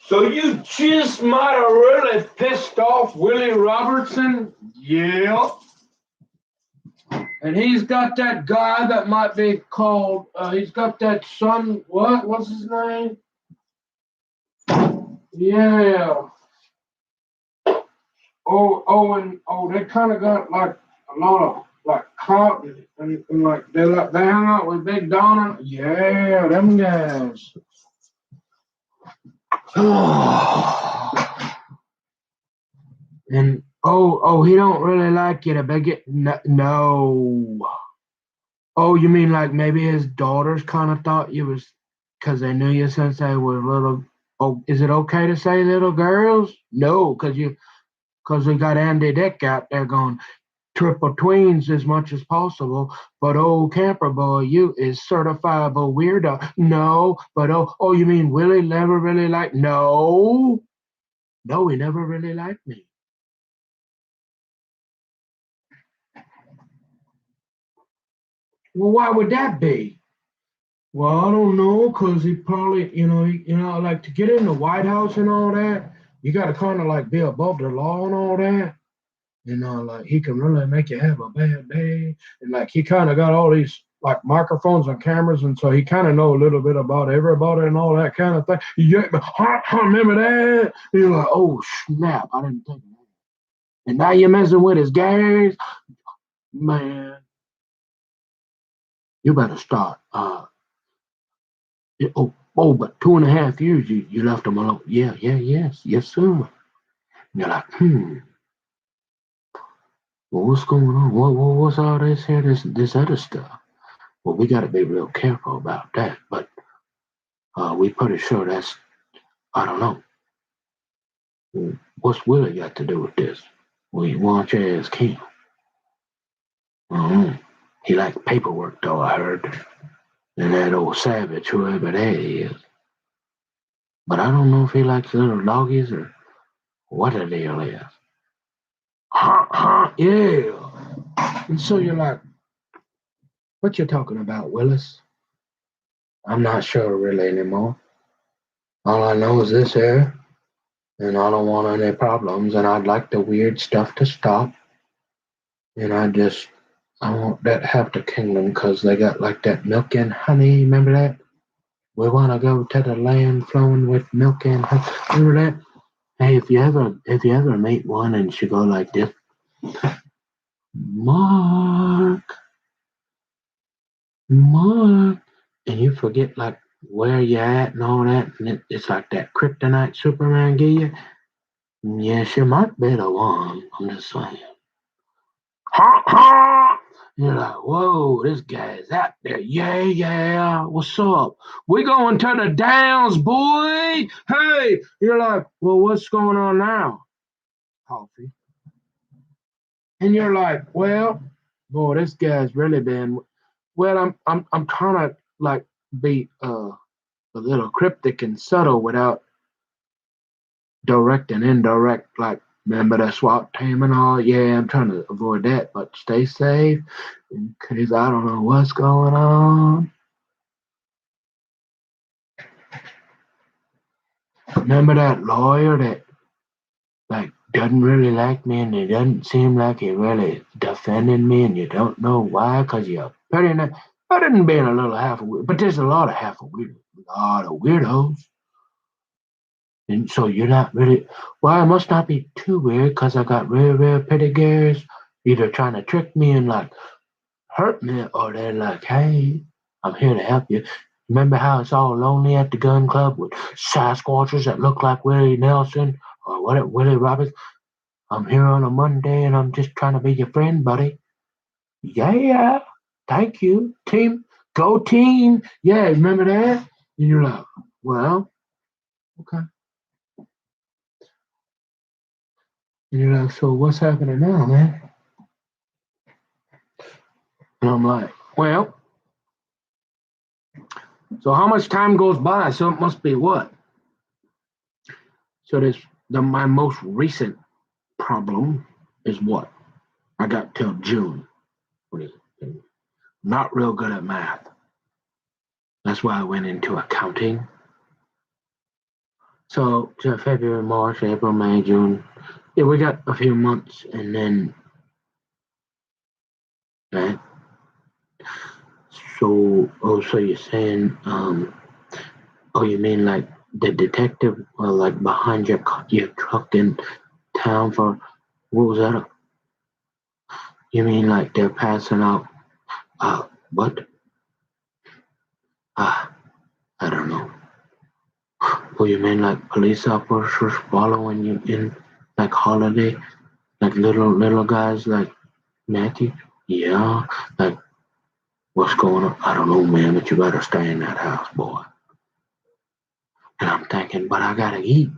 So you just might have really pissed off Willie Robertson? Yeah. And he's got that guy that might be called, he's got that son, what's his name? Yeah. They kind of got like a lot of like clout and like they hang out with Big Don. Yeah, them guys. And he don't really like you to beg it. No. Oh, you mean like maybe his daughters kind of thought you was because they knew you since they were little. Oh, is it okay to say little girls? No, because we got Andy Dick out there going triple tweens as much as possible. But old camper boy, you is certifiable weirdo. No, but you mean Willie never really liked? No, he never really liked me. Well, why would that be? Well, I don't know, cause he probably, like to get in the White House and all that, you got to kind of like be above the law and all that. Like he can really make you have a bad day, and like he kind of got all these like microphones and cameras, and so he kind of know a little bit about everybody and all that kind of thing. Yeah, remember that? You're like, oh snap, I didn't think of that. And now you're messing with his guys, man. You better start. But 2.5 years you left him alone. Yeah, yes, sir. You're like, well, what's going on? What's all this here, this other stuff? Well, we got to be real careful about that. But we pretty sure that's, I don't know. What's Willie got to do with this? Well, why don't you ask him? He likes paperwork, though, I heard. And that old savage, whoever that is. But I don't know if he likes little doggies or what the deal is. Yeah. And so you're like, what you talking about, Willis? I'm not sure really anymore. All I know is this here, and I don't want any problems, and I'd like the weird stuff to stop. And I want that half the kingdom because they got like that milk and honey. Remember that? We want to go to the land flowing with milk and honey. Remember that? Hey, if you ever meet one and she go like this, Mark, and you forget like where you at and all that, and it's like that kryptonite Superman gave you. Yeah, she might be the one. I'm just saying. Ha ha! You're like, whoa, this guy's out there. Yeah. What's up? We going to the downs, boy. Hey, you're like, well, what's going on now? Coffee. And you're like, well, boy, this guy's really been. Well, I'm trying to like be a little cryptic and subtle without direct and indirect, like remember that SWAT team and all. Yeah, I'm trying to avoid that, but stay safe because I don't know what's going on. Remember that lawyer that like doesn't really like me and it doesn't seem like he really defending me and you don't know why because you're pretty nice. Other than being a little half a weird, but there's a lot of half a weird, a lot of weirdos. And so you're not really, well, I must not be too weird because I got real pretty girls either trying to trick me and like hurt me or they're like, hey, I'm here to help you. Remember how it's all lonely at the gun club with Sasquatchers that look like Willie Nelson or what, Willie Roberts? I'm here on a Monday and I'm just trying to be your friend, buddy. Yeah, thank you. Team, go team. Yeah, remember that? And you're like, well, okay. And you're like, so what's happening now, man? And I'm like, well, so how much time goes by? So it must be what? So my most recent problem is what? I got till June. What is it? Not real good at math. That's why I went into accounting. So February, March, April, May, June. Yeah, we got a few months, and then right. So you're saying, oh, you mean like the detective, like behind your truck in town for what was that? You mean like they're passing out? What? Ah, I don't know. Oh, you mean like police officers following you in like holiday, like little guys like Matthew? Yeah, like what's going on? I don't know, man, but you better stay in that house, boy. And I'm thinking, but I gotta eat.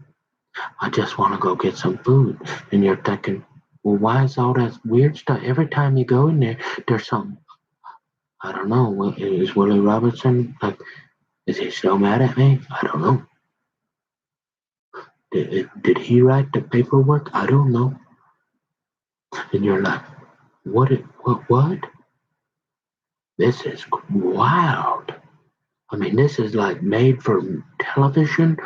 I just want to go get some food. And you're thinking, well, why is all that weird stuff? Every time you go in there, there's something. I don't know. Is Willie Robertson like? Is he still mad at me? I don't know. Did he write the paperwork? I don't know. And you're like, what? What? This is wild. I mean, this is like made for television,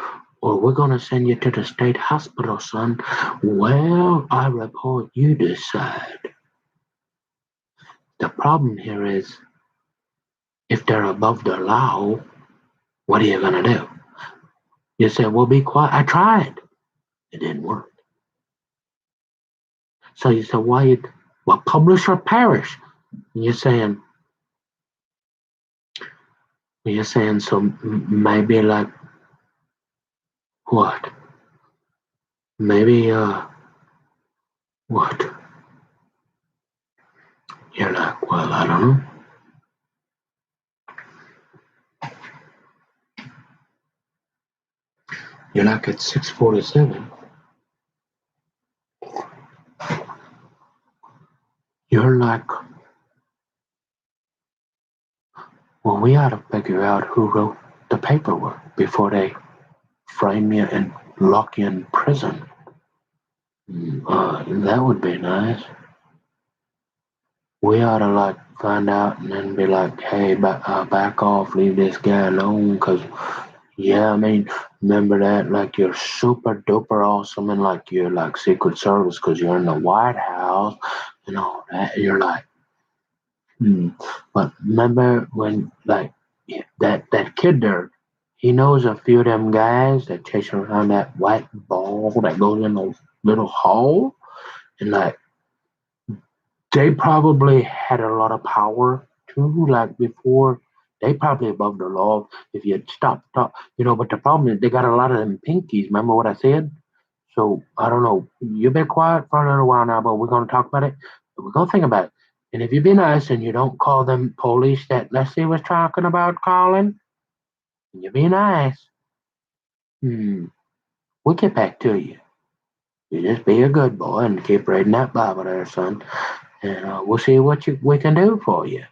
or we're gonna send you to the state hospital, son. Well, I report you decide. The problem here is if they're above the law, what are you gonna do? You say, well, be quiet. I tried. It didn't work. So you say, why? Well, publish or perish. And you're saying so maybe like what? Maybe what? You're like, well, I don't know. You're like at 6:47. You're like, well, we ought to figure out who wrote the paperwork before they frame you and lock you in prison. That would be nice. We ought to like find out and then be like, hey, back off, leave this guy alone, cause yeah, I mean, remember that like you're super duper awesome and like you're like Secret Service because you're in the White House and all that. You're like, hmm. But remember when like that kid there, he knows a few of them guys that chasing around that white ball that goes in the little hole, and like they probably had a lot of power too. Like before, they probably above the law if you stop. But the problem is they got a lot of them pinkies. Remember what I said? So I don't know. You've been quiet for a little while now, but we're gonna talk about it. We're gonna think about it. And if you be nice and you don't call them police that Leslie was talking about calling, and you be nice, we'll get back to you. You just be a good boy and keep reading that Bible there, son. And we'll see what we can do for you.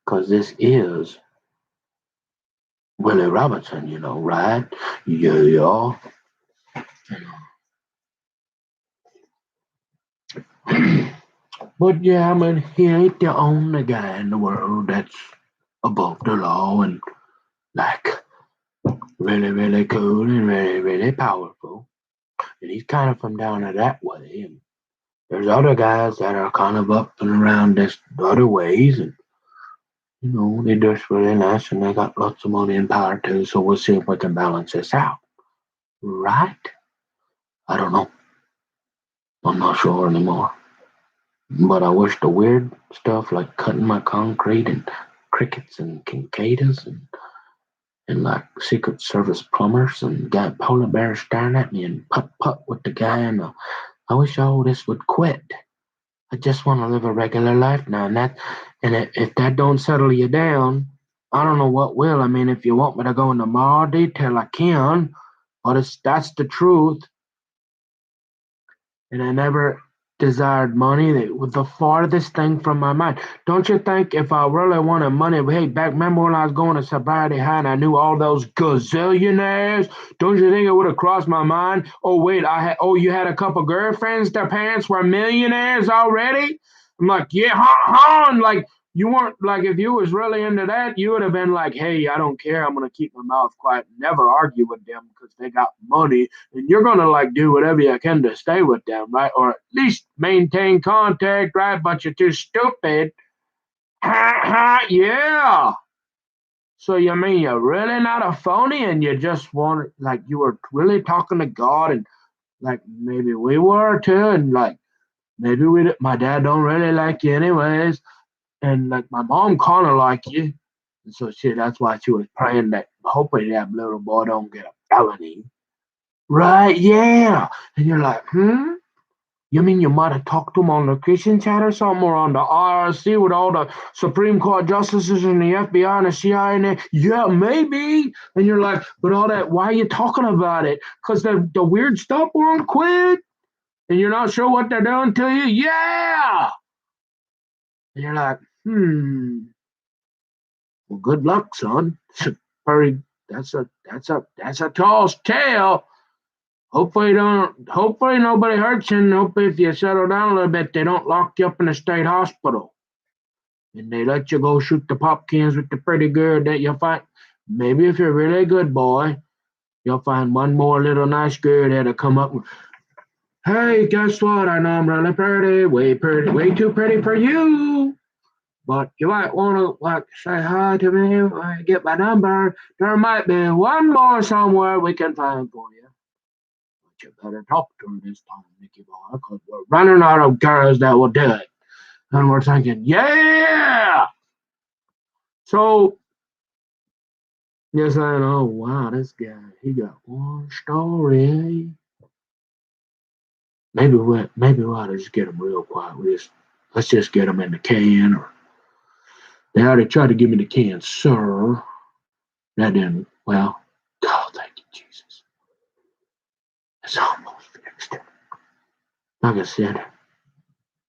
Because this is Willie Robinson, right? Yeah. But yeah, I mean, he ain't the only guy in the world that's above the law and like really, really cool and really, really powerful. And he's kind of from down that way. And there's other guys that are kind of up and around this other ways. And, they're just really nice and they got lots of money and power too. So we'll see if we can balance this out. Right? I don't know. I'm not sure anymore. But I wish the weird stuff like cutting my concrete and crickets and cicadas and like Secret Service plumbers and got polar bears staring at me and putt with the guy and I wish all this would quit. I just want to live a regular life now if that don't settle you down, I don't know what will. I mean, if you want me to go into more detail, I can, but that's the truth. And I never desired money. It was the farthest thing from my mind. Don't you think if I really wanted money, hey, back remember when I was going to sobriety high and I knew all those gazillionaires? Don't you think it would have crossed my mind? Oh wait, you had a couple girlfriends. Their parents were millionaires already. I'm like, yeah, huh, like You weren't like, if you was really into that, you would have been like, hey, I don't care. I'm gonna keep my mouth quiet and never argue with them because they got money, and you're gonna like do whatever you can to stay with them, right? Or at least maintain contact, right? But you're too stupid. Ha ha, yeah. So you mean you're really not a phony, and you just want like you were really talking to God, and like maybe we were too, and like maybe my dad don't really like you anyways, and like my mom kind of like you, and so that's why she was praying that hopefully that little boy don't get a felony, right? Yeah, and you're like, hmm. You mean you might have talked to him on the kitchen chat or something, or on the IRC with all the Supreme Court justices and the FBI and the CIA? And yeah, maybe. And you're like, but all that, why are you talking about it? Because the weird stuff won't quit, and you're not sure what they're doing to you? Yeah. And you're like, well, good luck, son. Pretty, that's a tall tale. Hopefully nobody hurts you, and hopefully if you settle down a little bit, they don't lock you up in a state hospital. And they let you go shoot the pop cans with the pretty girl that you'll find. Maybe if you're really a good boy, you'll find one more little nice girl that'll come up and, hey, guess what? I know I'm really pretty, way too pretty for you. But you might want to like say hi to me when I get my number. There might be one more somewhere we can find for you. But you better talk to her this time, Nicky boy, because we're running out of girls that will do it. And we're thinking, yeah. So you're saying, oh wow, this guy, he got one story. Maybe we ought to just get him real quiet. Let's just get him in the can. Or they already tried to give me the can, sir. That didn't. Well, oh, thank you, Jesus. It's almost fixed. Like I said,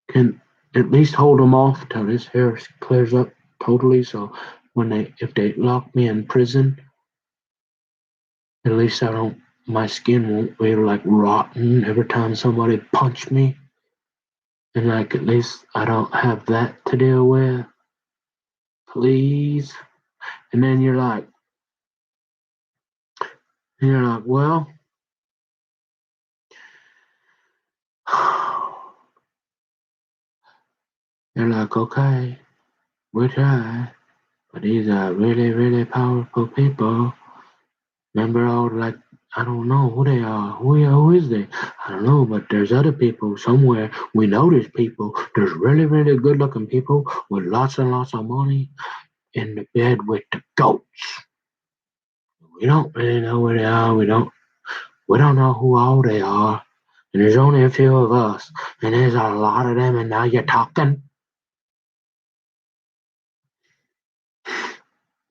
can at least hold him off till his hair clears up totally. So if they lock me in prison, at least I don't. My skin won't be like rotten every time somebody punch me, and like at least I don't have that to deal with. Please. And then you're like, well, you're like, okay, we'll try. But these are really, really powerful people. Remember all like I don't know who they are. Who is they? I don't know, but there's other people somewhere. We know there's people. There's really, really good looking people with lots and lots of money in the bed with the goats. We don't really know where they are. We don't know who all they are. And there's only a few of us. And there's a lot of them, and now you're talking?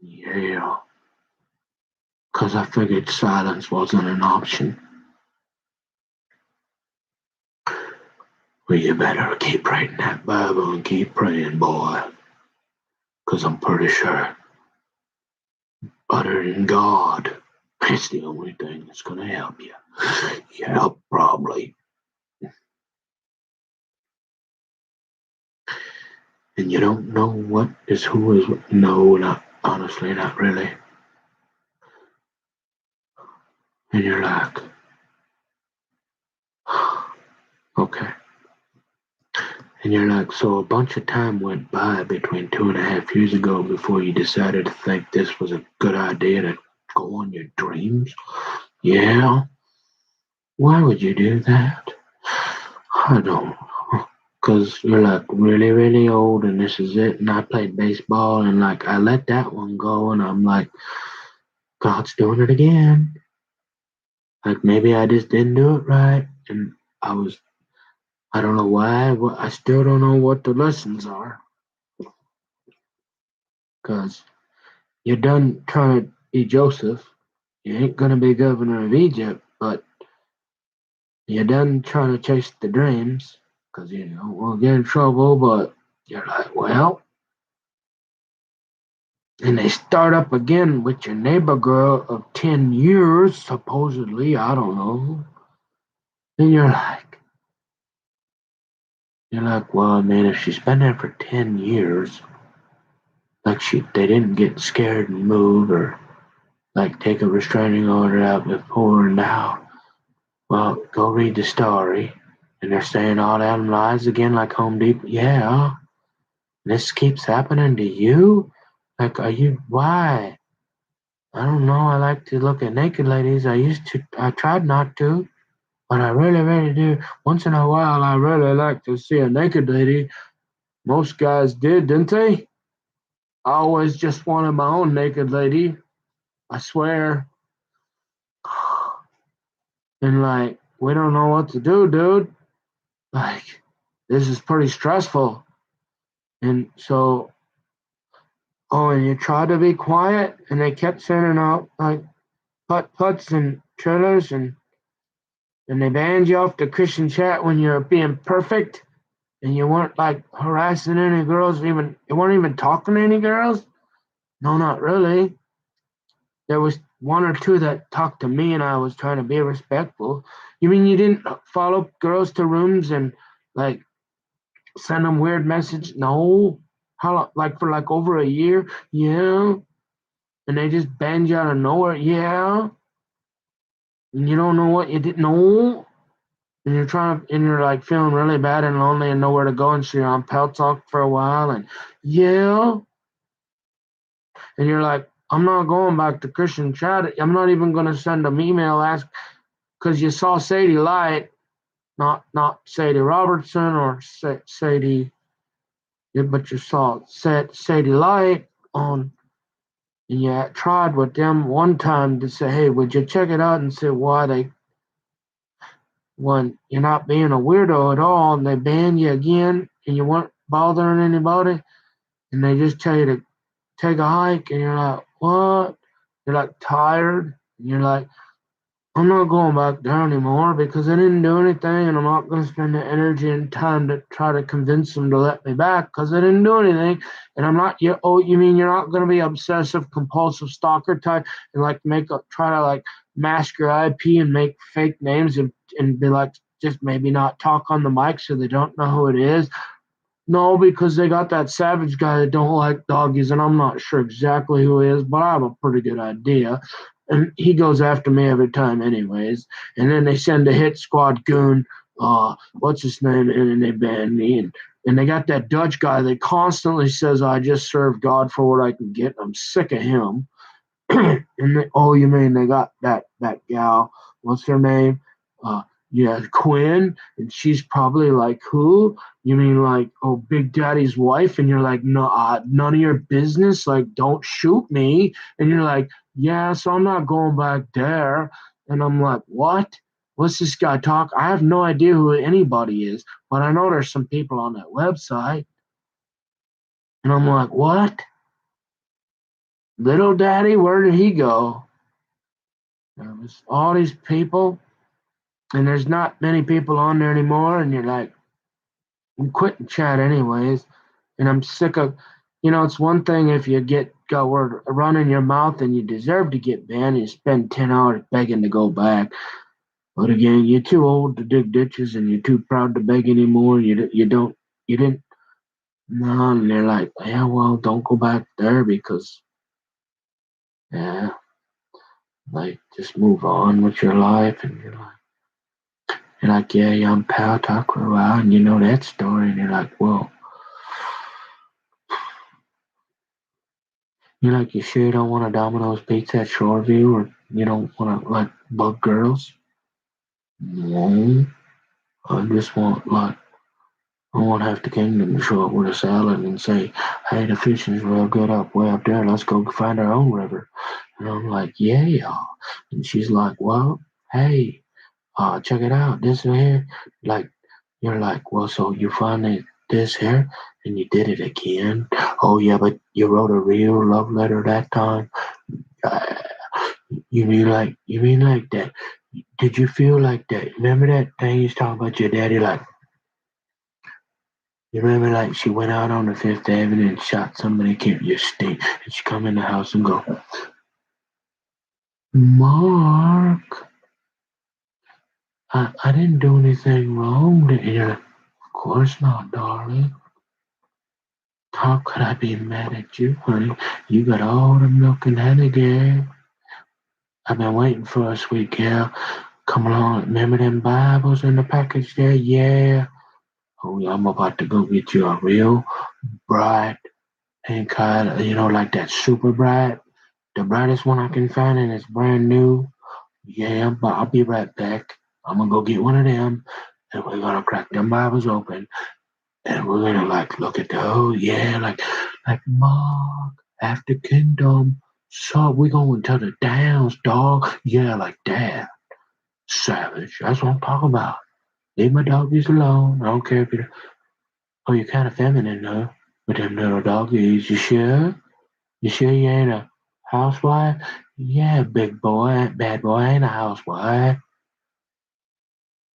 Yeah. Because I figured silence wasn't an option. Well, you better keep reading that Bible and keep praying, boy. Because I'm pretty sure, other than God, it's the only thing that's going to help you. Yeah, probably. And you don't know what is who is what. No, not honestly, not really. And you're like, okay. And you're like, so a bunch of time went by between 2.5 years ago before you decided to think this was a good idea to go on your dreams? Yeah. Why would you do that? I don't know. Because you're like really, really old and this is it. And I played baseball and like I let that one go and I'm like, God's doing it again. Like maybe I just didn't do it right. And I don't know why. I still don't know what the lessons are. Because you're done trying to be Joseph. You ain't going to be governor of Egypt, but you're done trying to chase the dreams. Because you don't want to get in trouble, but you're like, well. And they start up again with your neighbor girl of 10 years, supposedly. I don't know. And you're like, well, man, if she's been there for 10 years, like they didn't get scared and move or like take a restraining order out before and now. Well, go read the story. And they're saying all them lies again like Home Depot. Yeah, this keeps happening to you? Like, are you, why? I don't know. I like to look at naked ladies. I tried not to, but I really, really do. Once in a while, I really like to see a naked lady. Most guys did, didn't they? I always just wanted my own naked lady. I swear. And like, we don't know what to do, dude. Like, this is pretty stressful. And so, oh, and you try to be quiet, and they kept sending out like putt-putts and trailers, and they banned you off the Christian chat when you're being perfect, and you weren't like harassing any girls, even you weren't even talking to any girls. No, not really. There was one or two that talked to me, and I was trying to be respectful. You mean you didn't follow girls to rooms and like send them weird message? No. How like for like over a year? Yeah. And they just banned you out of nowhere? Yeah. And you don't know what you did? No. And you're and you're like feeling really bad and lonely and nowhere to go, and so you're on Pal Talk for a while, and yeah. And you're like, I'm not going back to Christian chat. I'm not even going to send them email ask because you saw Sadie Light, not Sadie Robertson or Sadie, but you saw Sadie Light on, and you tried with them one time to say, hey, would you check it out and see why they, when you're not being a weirdo at all, and they ban you again, and you weren't bothering anybody, and they just tell you to take a hike, and you're like, what? You're like tired, and you're like, I'm not going back there anymore because they didn't do anything, and I'm not going to spend the energy and time to try to convince them to let me back because they didn't do anything. And I'm not. You mean you're not going to be obsessive, compulsive stalker type and like try to like mask your IP and make fake names and be like just maybe not talk on the mic so they don't know who it is? No, because they got that savage guy that don't like doggies, and I'm not sure exactly who he is, but I have a pretty good idea. And he goes after me every time, anyways. And then they send a hit squad goon, what's his name, and they ban me. And they got that Dutch guy that constantly says, I just serve God for what I can get. I'm sick of him. And oh, you mean they got that gal? What's her name? Uh, yeah, Quinn, and she's probably like who? You mean like oh, Big Daddy's wife? And you're like, no, none of your business. Like, don't shoot me. And you're like, yeah, so I'm not going back there. And I'm like, what? What's this guy talk? I have no idea who anybody is, but I know there's some people on that website. And I'm like, what? Little Daddy, where did he go? There's all these people, and there's not many people on there anymore. And you're like, I'm quitting chat anyways. And I'm sick of, it's one thing if you got word run in your mouth and you deserve to get banned. You spend 10 hours begging to go back. But again, you're too old to dig ditches, and you're too proud to beg anymore. You didn't. No, and they're like, yeah, well, don't go back there because, yeah, like just move on with your life. And you're like, yeah, young pal, talk for a while, and you know that story, and you're like, well, you're like, you sure you don't want a Domino's pizza at Shoreview, or you don't want to like bug girls? No, I just want like, I want half the kingdom to show up with a salad and say, hey, the fishing's real good way up there. Let's go find our own river. And I'm like, yeah. And she's like, well, hey, check it out. This here, like, you're like, well, so you finally this here, and you did it again. Oh yeah, but you wrote a real love letter that time. Uh, you mean like that? Did you feel like that? Remember that thing you was talking about your daddy? Like, you remember like she went out on the Fifth Avenue and shot somebody, killed your state, and she come in the house and go, Mark, I didn't do anything wrong. And you're like, of course not, darling. How could I be mad at you, honey? You got all the milk and honey, girl. I've been waiting for a sweet girl. Come along, remember them Bibles in the package there? Yeah. Oh, yeah, I'm about to go get you a real bright pink color, like that super bright, the brightest one I can find, and it's brand new. Yeah, but I'll be right back. I'm gonna go get one of them, and we're gonna crack them Bibles open, and we're gonna look at the yeah, like Mark after Kingdom. So we going to the downs, dog. Yeah, like that. Savage. That's what I'm talking about. Leave my doggies alone. I don't care if you're you're kind of feminine though, with them little doggies. You sure? You sure you ain't a housewife? Yeah, big boy, bad boy, I ain't a housewife.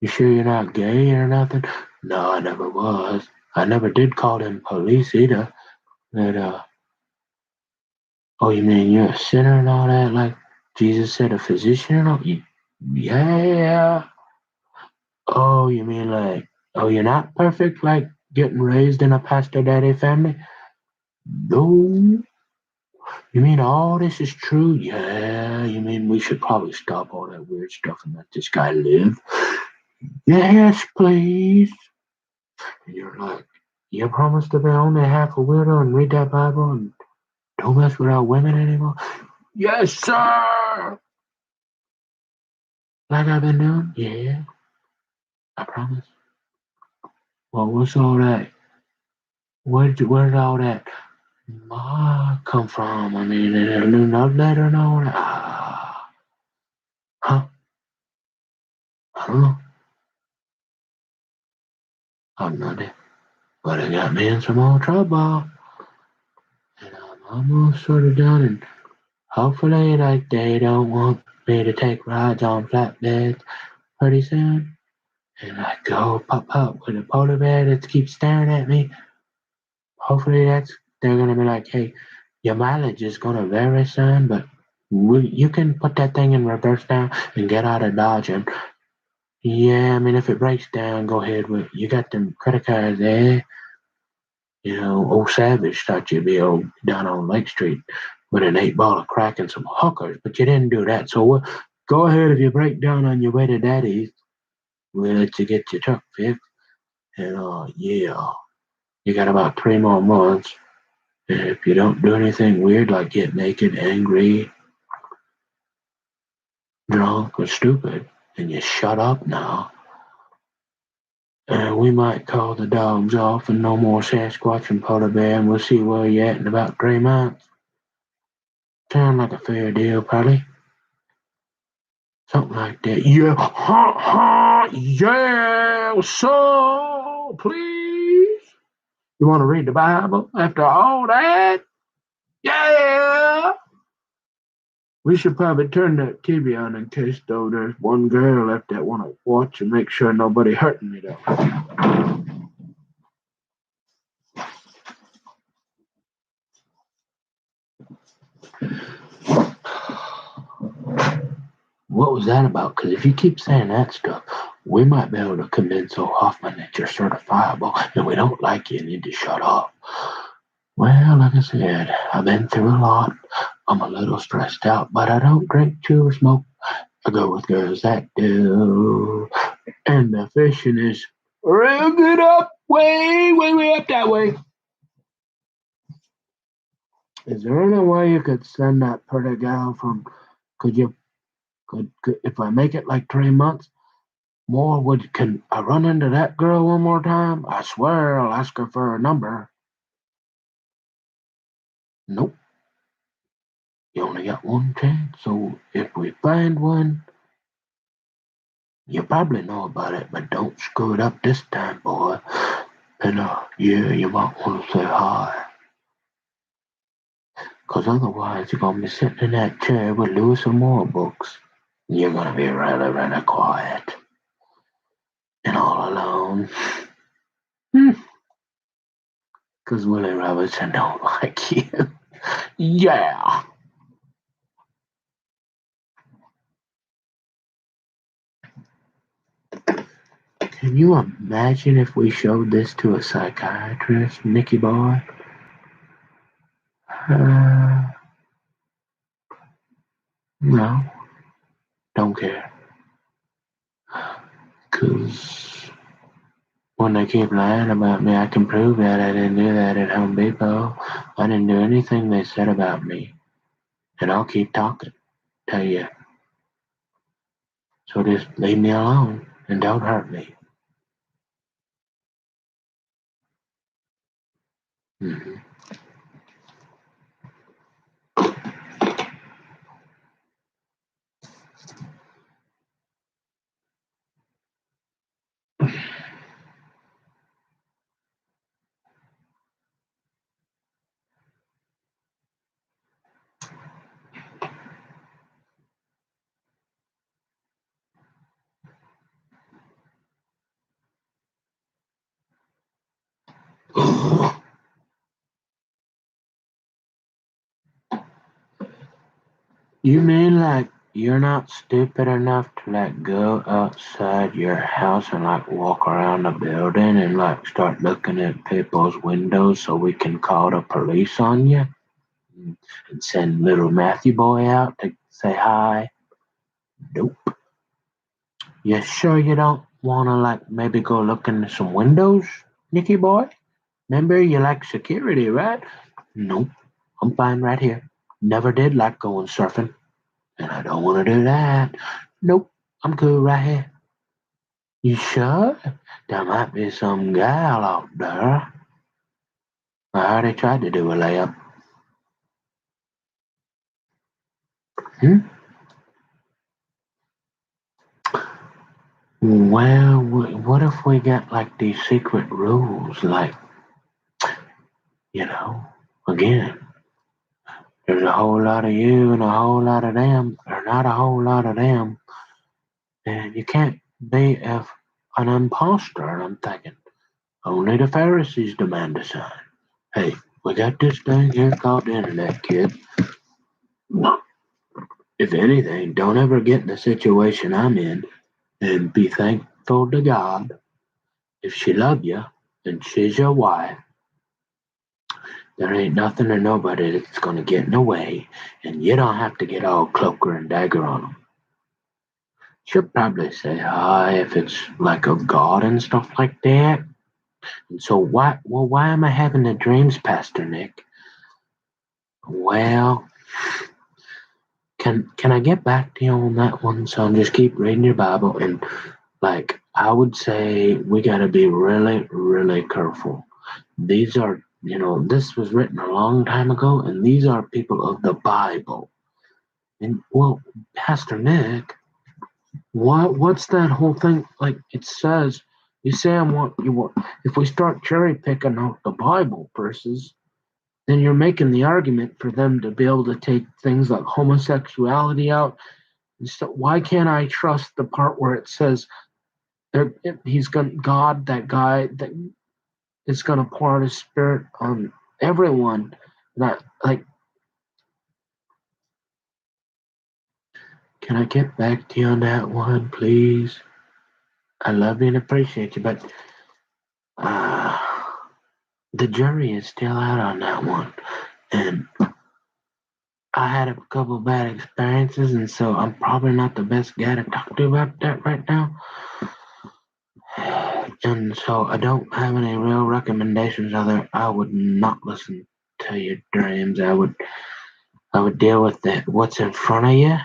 You sure you're not gay or nothing? No, I never was. I never did call them police either. But oh, you mean you're a sinner and all that? Like Jesus said, a physician and all? Yeah. Oh, you mean oh, you're not perfect, like getting raised in a pastor daddy family? No. You mean all this is true? Yeah. You mean we should probably stop all that weird stuff and let this guy live? Yes, please. And you're like, you promise to be only half a weirdo and read that Bible and don't mess with our women anymore? Yes, sir. Like I've been doing? Yeah, I promise. Well, what's all that? Where did all that come from? I mean, a new love letter and all that? Huh? I don't know. I'm not it. But it got me in some more trouble. And I'm almost sort of done. And hopefully, they don't want me to take rides on flatbeds pretty soon. And I go pop up with a polar bear that keeps staring at me. Hopefully, they're gonna be like, hey, your mileage is gonna vary, son, but you can put that thing in reverse now and get out of Dodge. And yeah, I mean, if it breaks down, go ahead with. You got them credit cards there. Old Savage thought you'd be old down on Lake Street with an 8 ball of crack and some hookers, but you didn't do that. So go ahead if you break down on your way to Daddy's. We'll let you get your truck fixed. And yeah, you got about 3 more months. And if you don't do anything weird like get naked, angry, drunk, or stupid, then you shut up now. And we might call the dogs off and no more Sasquatch and polar bear, and we'll see where you're at in about 3 months. Sound like a fair deal, probably. Something like that. Yeah, ha, ha, yeah, so, please. You want to read the Bible after all that? Yeah. We should probably turn that TV on in case, though, there's one girl left that want to watch and make sure nobody hurting me, though. What was that about? Because if you keep saying that stuff, we might be able to convince old Hoffman that you're certifiable and we don't like you and need to shut up. Well, like I said, I've been through a lot. I'm a little stressed out, but I don't drink, chew, or smoke. I go with girls that do. And the fishing is real good up, way, way, way up that way. Is there any way you could send that pretty gal from? Could you? Could if I make it like 3 months more? Can I run into that girl one more time? I swear I'll ask her for her number. Nope. You only got one chance. So if we find one, you probably know about it, but don't screw it up this time, boy. And yeah, you might want to say hi. Because otherwise, you're going to be sitting in that chair with Lewis and Moore books. You're going to be really, really quiet and all alone. Because Willie Robertson don't like you. Yeah. Can you imagine if we showed this to a psychiatrist, Nicky boy? No, don't care. 'Cause when they keep lying about me, I can prove that I didn't do that at Home Depot. I didn't do anything they said about me. And I'll keep talking, tell you. So just leave me alone and don't hurt me. Mm-hmm. You mean like you're not stupid enough to like go outside your house and like walk around the building and like start looking at people's windows so we can call the police on you and send little Matthew boy out to say hi? Nope. You sure you don't wanna like maybe go look into some windows, Nicky boy? Remember you like security, right? Nope. I'm fine right here. Never did like going surfing. And I don't want to do that. Nope, I'm cool right here. You sure? There might be some gal out there. I already tried to do a layup. Hmm? Well, what if we got like these secret rules? Like, you know, again, there's a whole lot of you and a whole lot of them, or not a whole lot of them, and you can't be an imposter. And I'm thinking, only the Pharisees demand a sign. Hey, we got this thing here called the internet, kid. If anything, don't ever get in the situation I'm in, and be thankful to God. If she love you and she's your wife, there ain't nothing or nobody that's gonna get in the way, and you don't have to get all cloaker and dagger on them. She'll probably say hi if it's like of God and stuff like that. And so why am I having the dreams, Pastor Nick? Well, can I get back to you on that one, son? Just keep reading your Bible, and like I would say we gotta be really, really careful. These are, this was written a long time ago, and these are people of the Bible. And well, Pastor Nick, what's that whole thing? Like it says, you say I want you want. If we start cherry picking out the Bible verses, then you're making the argument for them to be able to take things like homosexuality out. And so why can't I trust the part where it says he's going God, that guy that is going to pour out his spirit on everyone? That like, can I get back to you on that one, please? I love you and appreciate you, but uh, the jury is still out on that one, and I had a couple bad experiences, and so I'm probably not the best guy to talk to about that right now. And so I don't have any real recommendations other. I would not listen to your dreams. I would deal with what's in front of you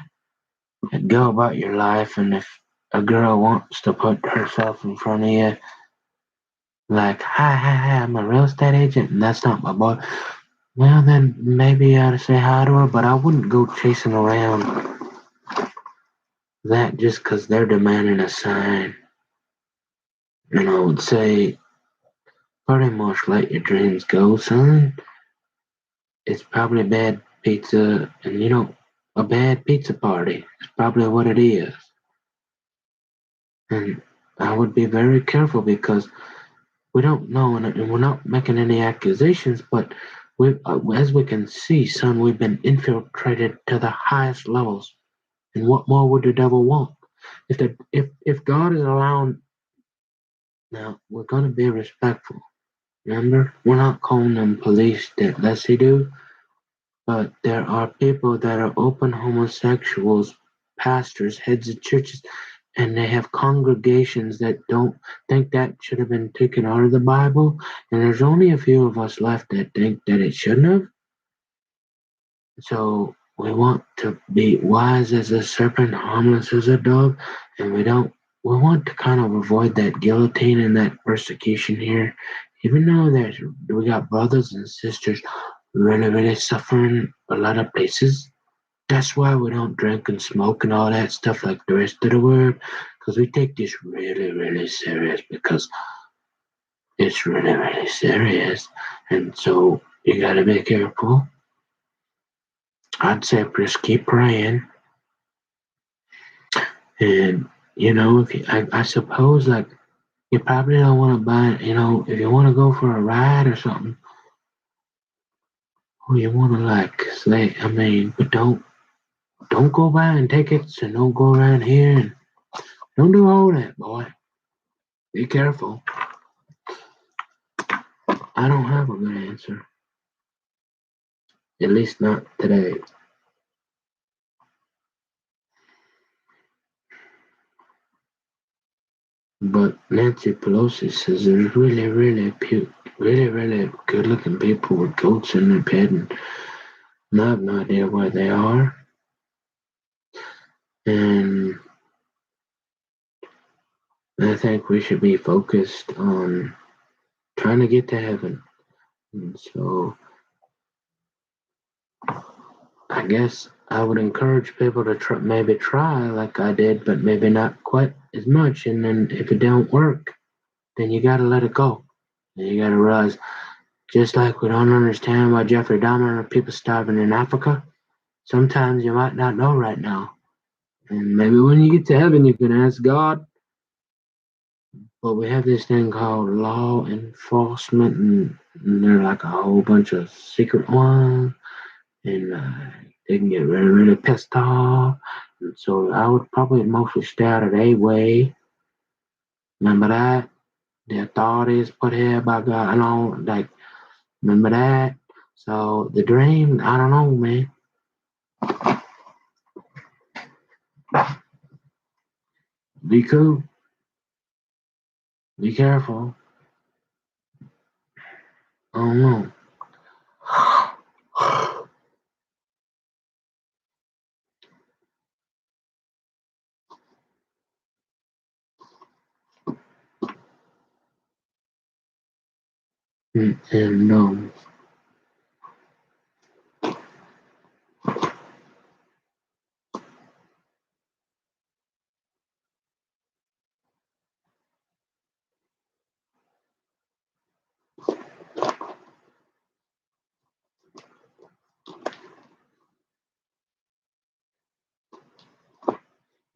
and go about your life. And if a girl wants to put herself in front of you, like, hi, I'm a real estate agent, and that's not my boy. Well, then maybe you ought to say hi to her, but I wouldn't go chasing around that just because they're demanding a sign. And I would say, pretty much let your dreams go, son. It's probably bad pizza, and a bad pizza party is probably what it is. And I would be very careful because we don't know, and we're not making any accusations, but as we can see, son, we've been infiltrated to the highest levels. And what more would the devil want? If God is allowing, now we're gonna be respectful. Remember, we're not calling them police that less he do. But there are people that are open homosexuals, pastors, heads of churches, and they have congregations that don't think that should have been taken out of the Bible. And there's only a few of us left that think that it shouldn't have. So we want to be wise as a serpent, harmless as a dove, and we want to kind of avoid that guillotine and that persecution here, even though we got brothers and sisters really, really suffering a lot of places. That's why we don't drink and smoke and all that stuff like the rest of the world, because we take this really, really serious because it's really, really serious. And so you got to be careful. I'd say just keep praying. And, if I suppose, like, you probably don't want to buy, if you want to go for a ride or something, or you want to, like, say, but don't go buying tickets and don't go around here and don't do all that, boy. Be careful. I don't have a good answer. At least not today. But Nancy Pelosi says there's really, really really, really good-looking people with goats in their bed, and I have no idea where they are. And I think we should be focused on trying to get to heaven. And so I guess I would encourage people to maybe try like I did, but maybe not quite as much. And then if it don't work, then you got to let it go. And you got to realize, just like we don't understand why Jeffrey Dahmer and people starving in Africa, sometimes you might not know right now. And maybe when you get to heaven, you can ask God. But we have this thing called law enforcement, and they're like a whole bunch of secret ones, and they can get really, really pissed off. And so I would probably mostly stay out of their way. Remember that? The authorities put here by God. I know, like, remember that? So the dream, I don't know, man. Be cool. Be careful. I don't know. And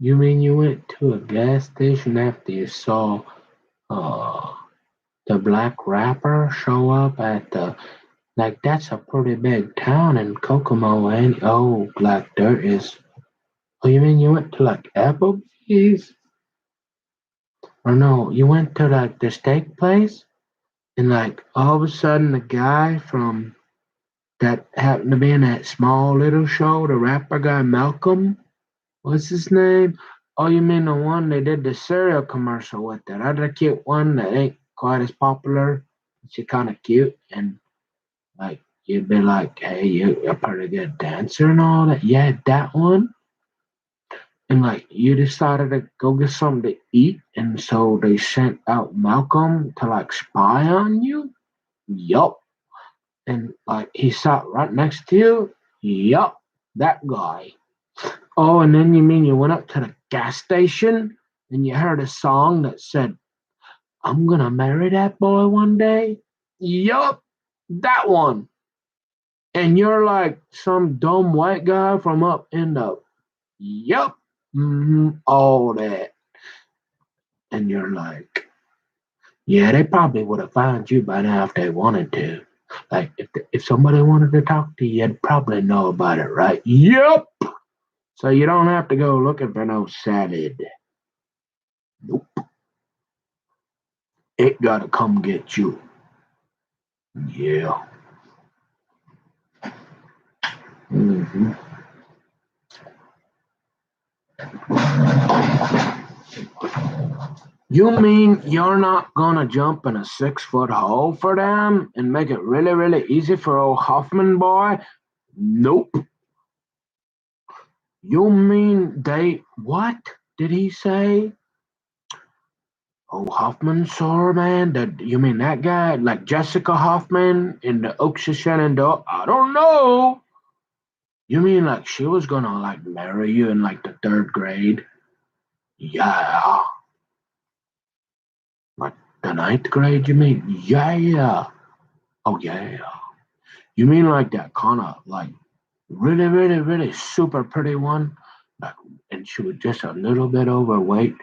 you mean you went to a gas station after you saw uh the black rapper show up at the, like, that's a pretty big town in Kokomo, and oh, like there is. Oh, you mean you went to like Applebee's? Or no, you went to like the steak place, and like all of a sudden the guy from that happened to be in that small little show, the rapper guy Malcolm, what's his name? Oh, you mean the one they did the cereal commercial with, that other cute one that ain't quite as popular? She kind of cute, and like you'd be like, hey, you're a pretty good dancer and all that. Yeah, that one. And like you decided to go get something to eat, and so they sent out Malcolm to like spy on you. Yup. And like he sat right next to you. Yup, that guy. Oh, and then you mean you went up to the gas station and you heard a song that said, "I'm gonna marry that boy one day." Yup, that one. And you're like some dumb white guy from up in the, yup, all that. And you're like, yeah, they probably would have found you by now if they wanted to. Like, if somebody wanted to talk to you, you'd probably know about it, right? Yep. So you don't have to go looking for no salad. Nope. It gotta come get you. Yeah. Mm-hmm. You mean you're not gonna jump in a 6 foot hole for them and make it really, really easy for old Hoffman boy? Nope. You mean they what did he say? Oh, Hoffman, sorry, man. That you mean that guy, like Jessica Hoffman in the Oaks of Shenandoah? I don't know. You mean like she was gonna like marry you in like the 3rd grade? Yeah. Like the 9th grade, you mean? Yeah. Oh yeah. You mean like that kind of like really, really, really super pretty one? Like, and she was just a little bit overweight.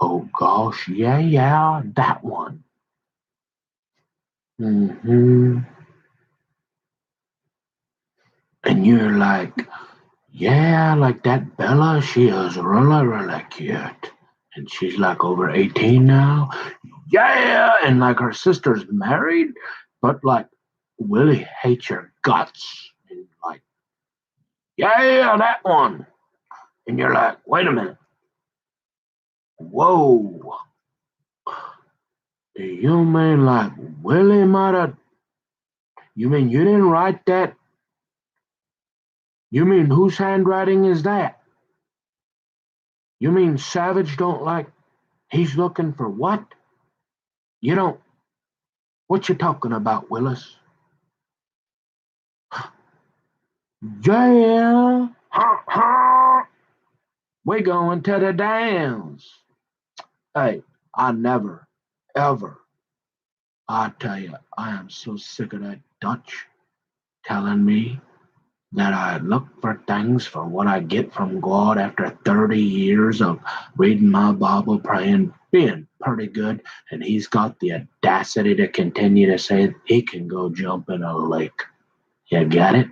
Oh gosh, yeah, that one. Hmm. And you're like, yeah, like that Bella, she is really, really cute. And she's like over 18 now. Yeah, and like her sister's married, but like Willie hates your guts. And like, yeah, that one. And you're like, wait a minute. Whoa. You mean like Willie might have, you mean you didn't write that? You mean whose handwriting is that? You mean Savage don't like, he's looking for what? You don't, what you talking about, Willis? Yeah. We going to the downs. Hey, I never, ever, I tell you, I am so sick of that Dutch telling me that I look for things for what I get from God after 30 years of reading my Bible, praying, being pretty good, and he's got the audacity to continue to say he can go jump in a lake. You get it?